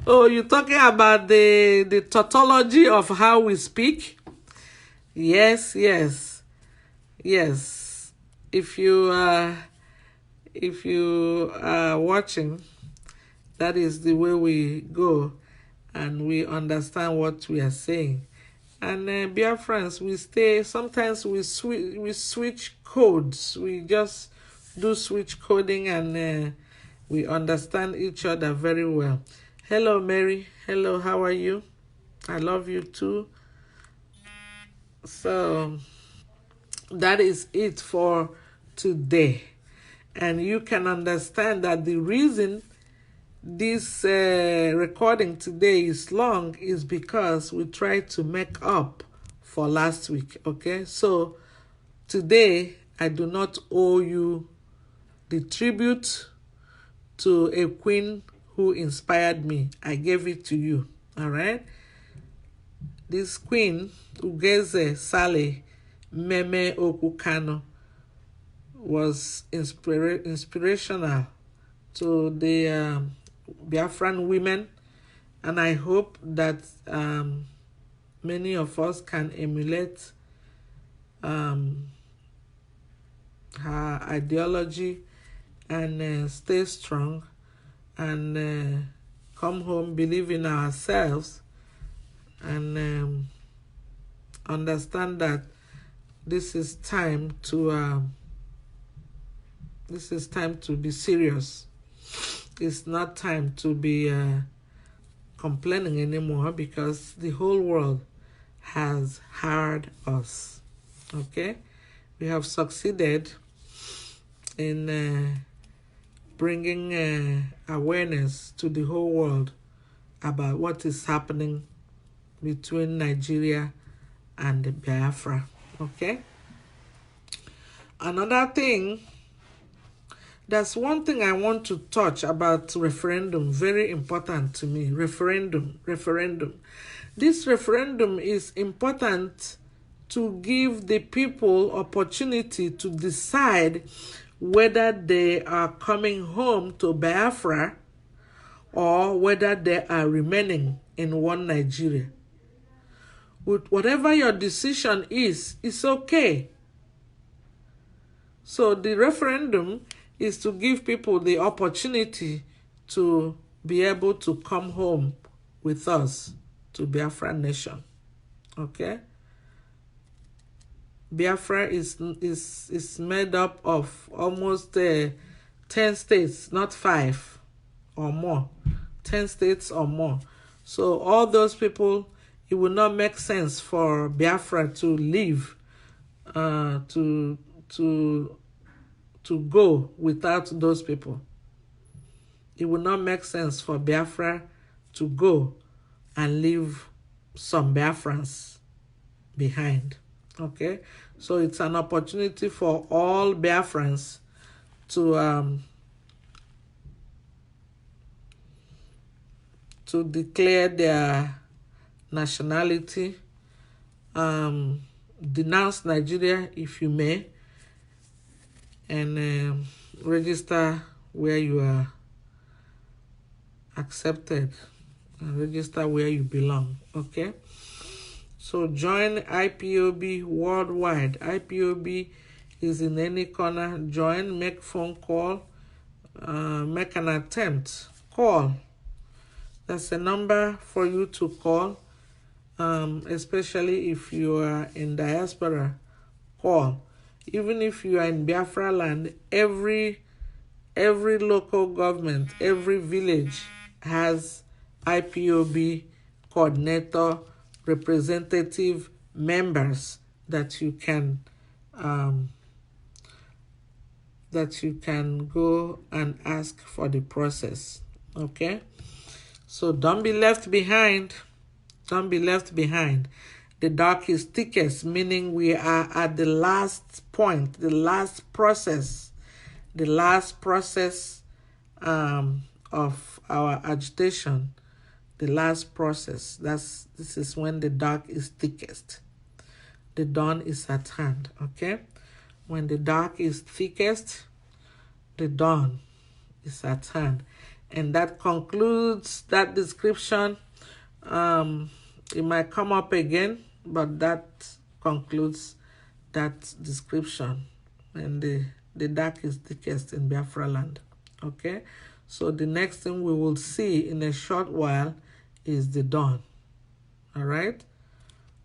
[SPEAKER 1] Oh, you're talking about the tautology of how we speak? Yes. If you are watching, That is the way we go, and we understand what we are saying. And Biafrans, we stay, sometimes we switch codes. We just do switch coding, and we understand each other very well. Hello, Mary. Hello, how are you? I love you too. So that is it for today. And you can understand that the reason this recording today is long is because we tried to make up for last week. Okay, so today I do not owe you the tribute to a queen who inspired me. I gave it to you. All right, this queen, Ugeze Sale Meme Okukano, was inspirational to the Biafran women, and I hope that many of us can emulate her ideology and stay strong and come home, believe in ourselves, and understand that this is time to be serious. It's not time to be complaining anymore, because the whole world has heard us. Okay? We have succeeded in bringing awareness to the whole world about what is happening between Nigeria and Biafra. Okay? Another thing, there's one thing I want to touch about referendum, very important to me. Referendum. This referendum is important to give the people opportunity to decide whether they are coming home to Biafra or whether they are remaining in one Nigeria. With whatever your decision is, it's okay. So the referendum is to give people the opportunity to be able to come home with us to Biafra nation. Okay? Biafra is made up of almost 10 states, not 5 or more. 10 states or more. So all those people, it will not make sense for Biafra to leave, to go without those people. It will not make sense for Biafra to go and leave some Biafrans behind. Okay? So it's an opportunity for all Biafrans to declare their nationality, denounce Nigeria if you may, and register where you are accepted, and register where you belong. Okay? So join IPOB worldwide. IPOB is in any corner. Join, make phone call, make an attempt. Call. That's a number for you to call, especially if you are in diaspora. Call. Even if you are in Biafraland, every local government, every village has IPOB coordinator, representative members that you can go and ask for the process. Okay? So don't be left behind. Don't be left behind. The dark is thickest, meaning we are at the last point, the last process of our agitation. The last process. This is when the dark is thickest. The dawn is at hand. Okay? When the dark is thickest, the dawn is at hand. And that concludes that description. It might come up again, but that concludes that description. And the dark is thickest in Biafraland. Okay? So the next thing we will see in a short while is the dawn. All right?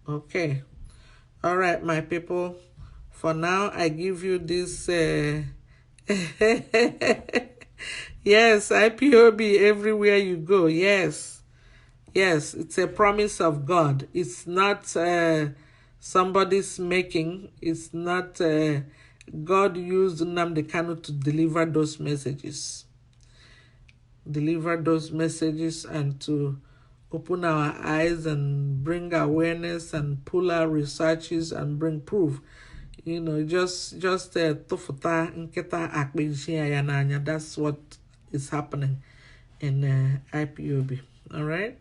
[SPEAKER 1] Okay. All right, my people. For now, I give you this. Yes, IPOB everywhere you go. Yes. Yes, it's a promise of God. It's not somebody's making. It's not God used Nnamdi Kanu to deliver those messages. Deliver those messages and to open our eyes and bring awareness and pull our researches and bring proof. You know, just tofuta nketa akpeji ayananya. That's what is happening in IPOB. All right?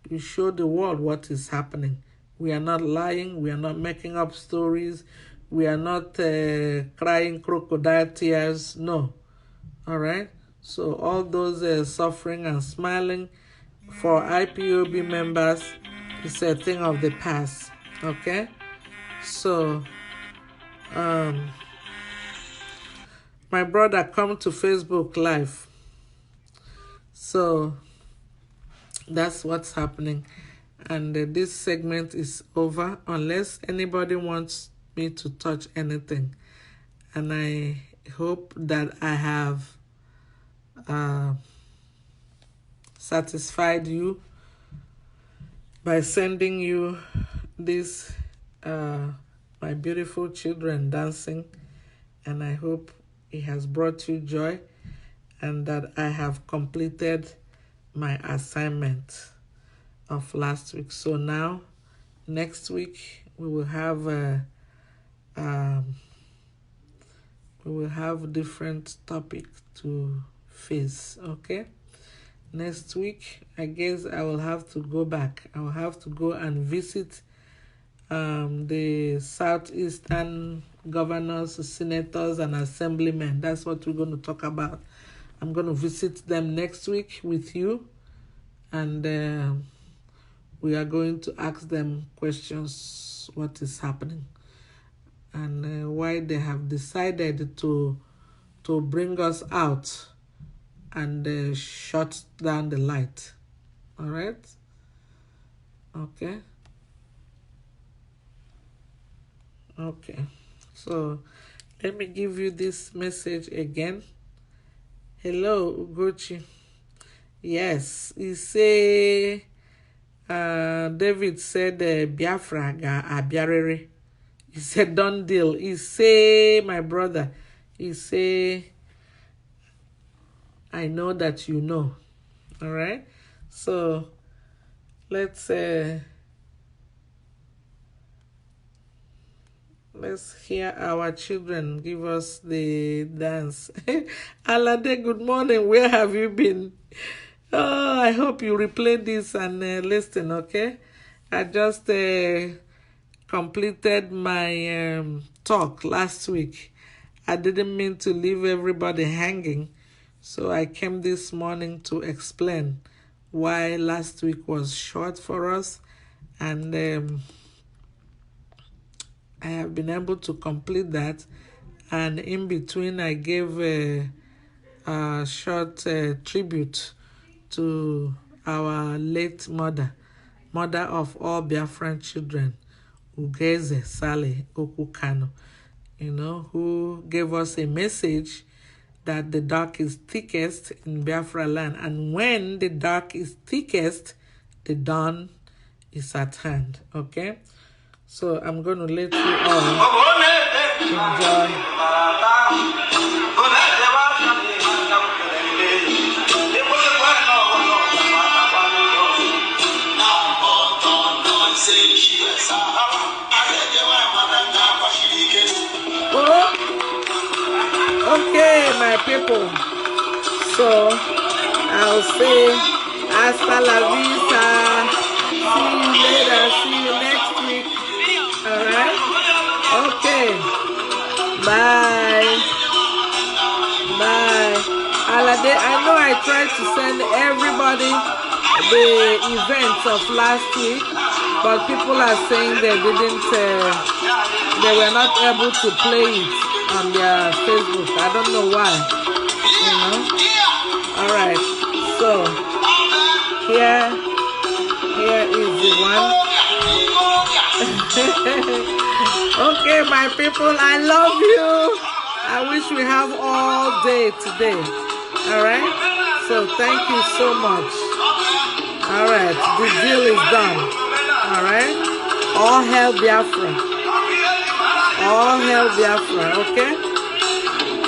[SPEAKER 1] You show the world what is happening. We are not lying. We are not making up stories. We are not crying crocodile tears. No. All right? So all those suffering and smiling for IPOB members is a thing of the past. Okay? So, my brother come to Facebook Live. So, that's what's happening. And this segment is over unless anybody wants me to touch anything. And I hope that I have satisfied you by sending you this my beautiful children dancing, and I hope it has brought you joy and that I have completed my assignment of last week. So now next week we will have different topic to face. Okay, next week I guess I will have to go back. I will have to go and visit the Southeastern governors, senators, and assemblymen. That's what we're going to talk about. I'm going to visit them next week with you, and we are going to ask them questions, what is happening, and why they have decided to bring us out and shut down the light. All right? Okay. Okay. So let me give you this message again. Hello, Ugochi. Yes, he say David said Biafra ga abiarere. He said done deal. He say, my brother, he say, I know that you know. All right? So let's hear our children give us the dance. Alade, good morning. Where have you been? Oh, I hope you replay this and listen, okay? I just completed my talk last week. I didn't mean to leave everybody hanging, so I came this morning to explain why last week was short for us, and I have been able to complete that. And in between, I gave a short tribute to our late mother of all Biafran children, Ugeze Sale Okukano, who gave us a message that the dark is thickest in Biafraland. And when the dark is thickest, the dawn is at hand. Okay? So I'm going to let you all enjoy. Okay, my people. So I'll say hasta la vista. See you later. See you next week. All right? Okay. Bye. Bye. Alade, I know I tried to send everybody the events of last week, but people are saying they didn't, they were not able to play it on their Facebook. I don't know why, All right. So here is the one. Okay, my people, I love you. I wish we have all day today. All right. So thank you so much. All right, the deal is done. All right. All hail Biafra. All hail Biafra. Okay.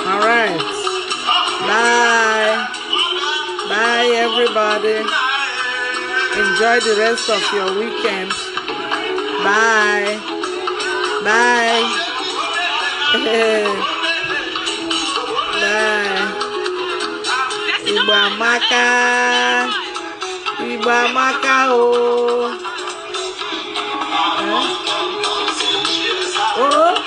[SPEAKER 1] All right. Bye. Bye, everybody. Enjoy the rest of your weekend. Bye. Bye. Bye. Ibamaka. Ibamaka oh. Oh.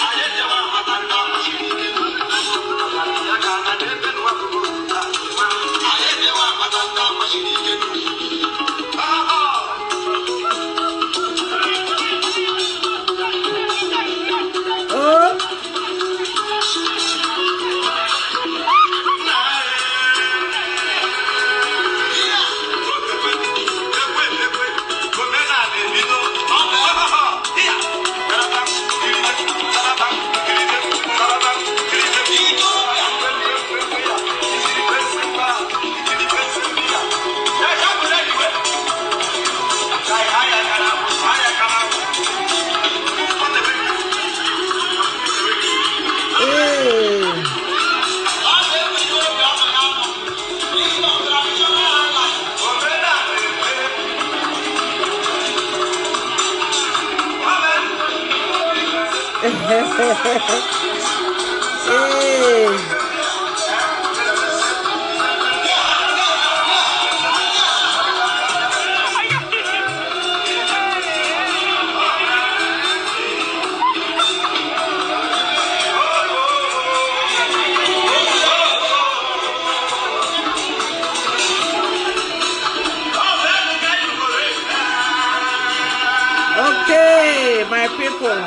[SPEAKER 1] Okay, my people.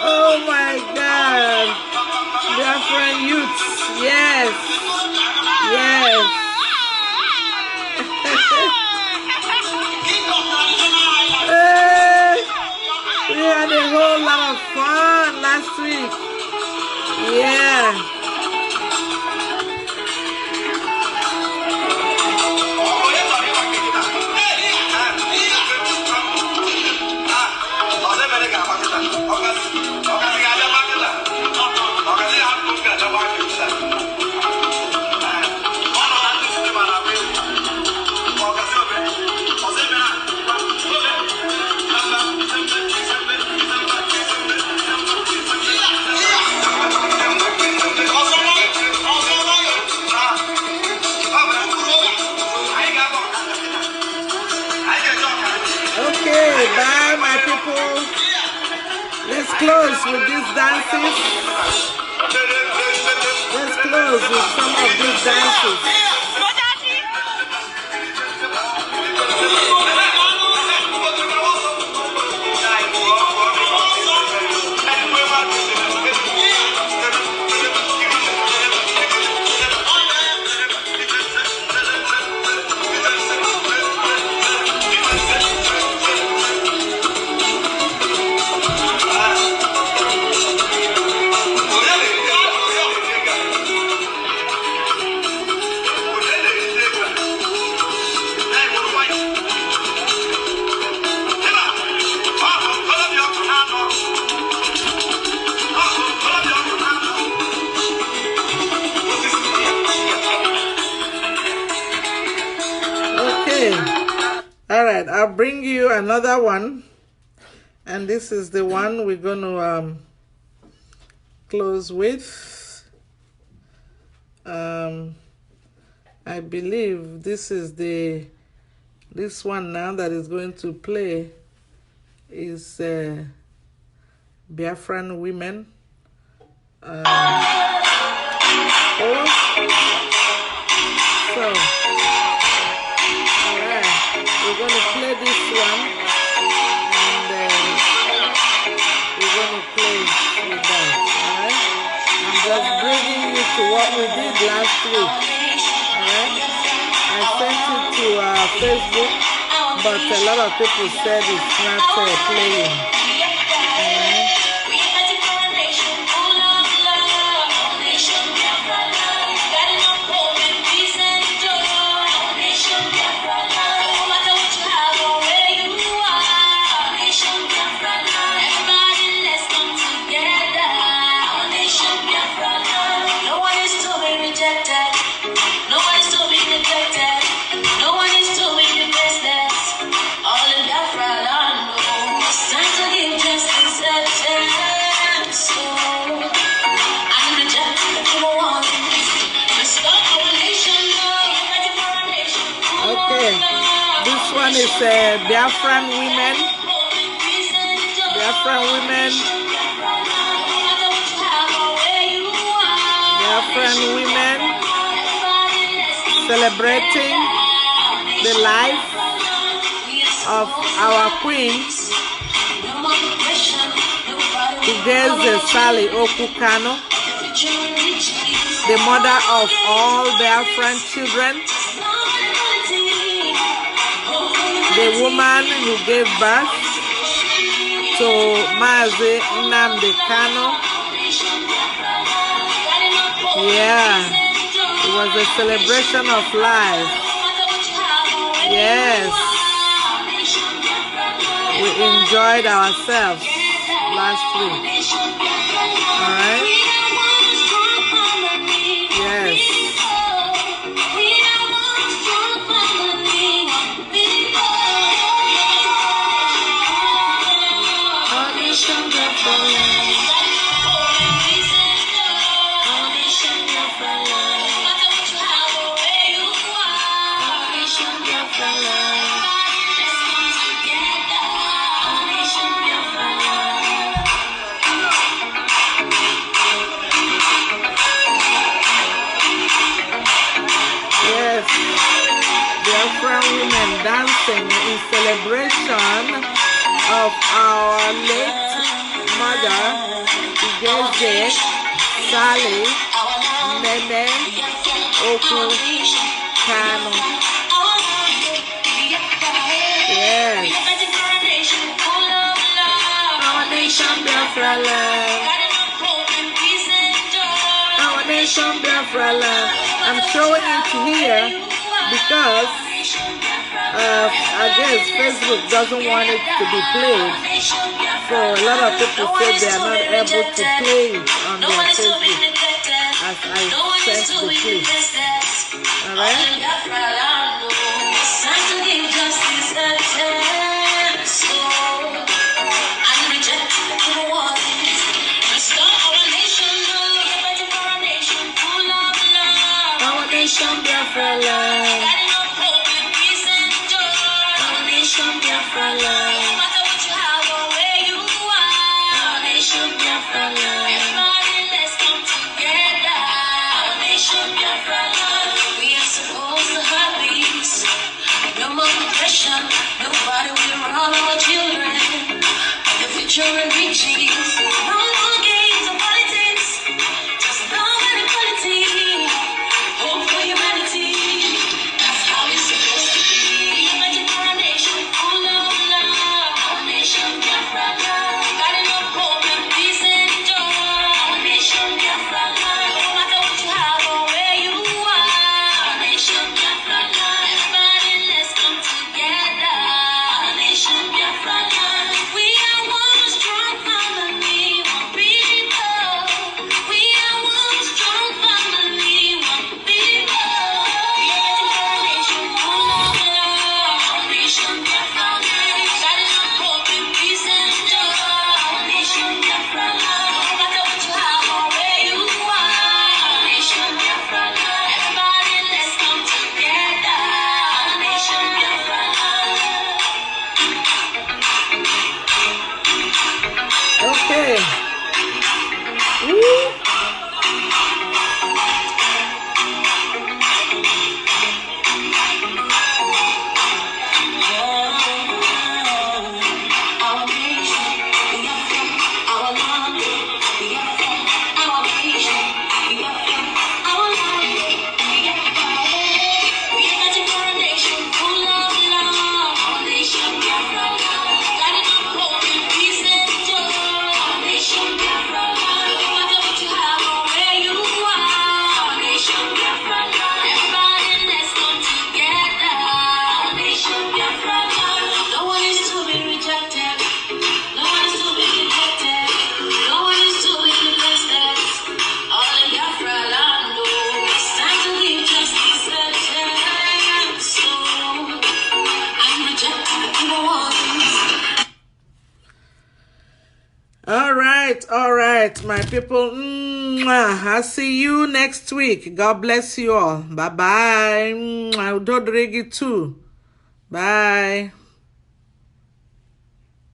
[SPEAKER 1] Oh my God, Biafran youths, yes, yes. We had a whole lot of fun last week, yeah. Okay, bye my people. Let's close with these dances. Let's close with some of these dances. All right, I'll bring you another one, and this is the one we're going to close with. I believe this one now that is going to play is Biafran women. So, alright, we're going to play this one, and we're going to play with that, alright? I'm just bringing you to what we did last week, alright? I sent it to Facebook, but a lot of people said it's not playing, alright? This one is Biafran women. Biafran women. Biafran women celebrating the life of our queen, Thickest Sally Okukano, the mother of all Biafran children. The woman who gave birth to Mazi Nnamdi Kanu. Yeah, it was a celebration of life. Yes, we enjoyed ourselves last week. Alright? Yes. Women dancing in celebration of our late mother, Thickest Sally Nene Okukano. Yes. Our nation Biafraland. Our nation Biafraland. I'm showing it here because I guess Facebook doesn't want it to be played, so a lot of people say they are not able to play it on their Facebook as I sent the clip. Alright? Our nation Biafraland.
[SPEAKER 2] Nobody will run our children. The future reaches. No more games of politics. Just love and equality. Hope for humanity.
[SPEAKER 1] All right, my people. I'll see you next week. God bless you all. Bye bye. I'll do too. Bye.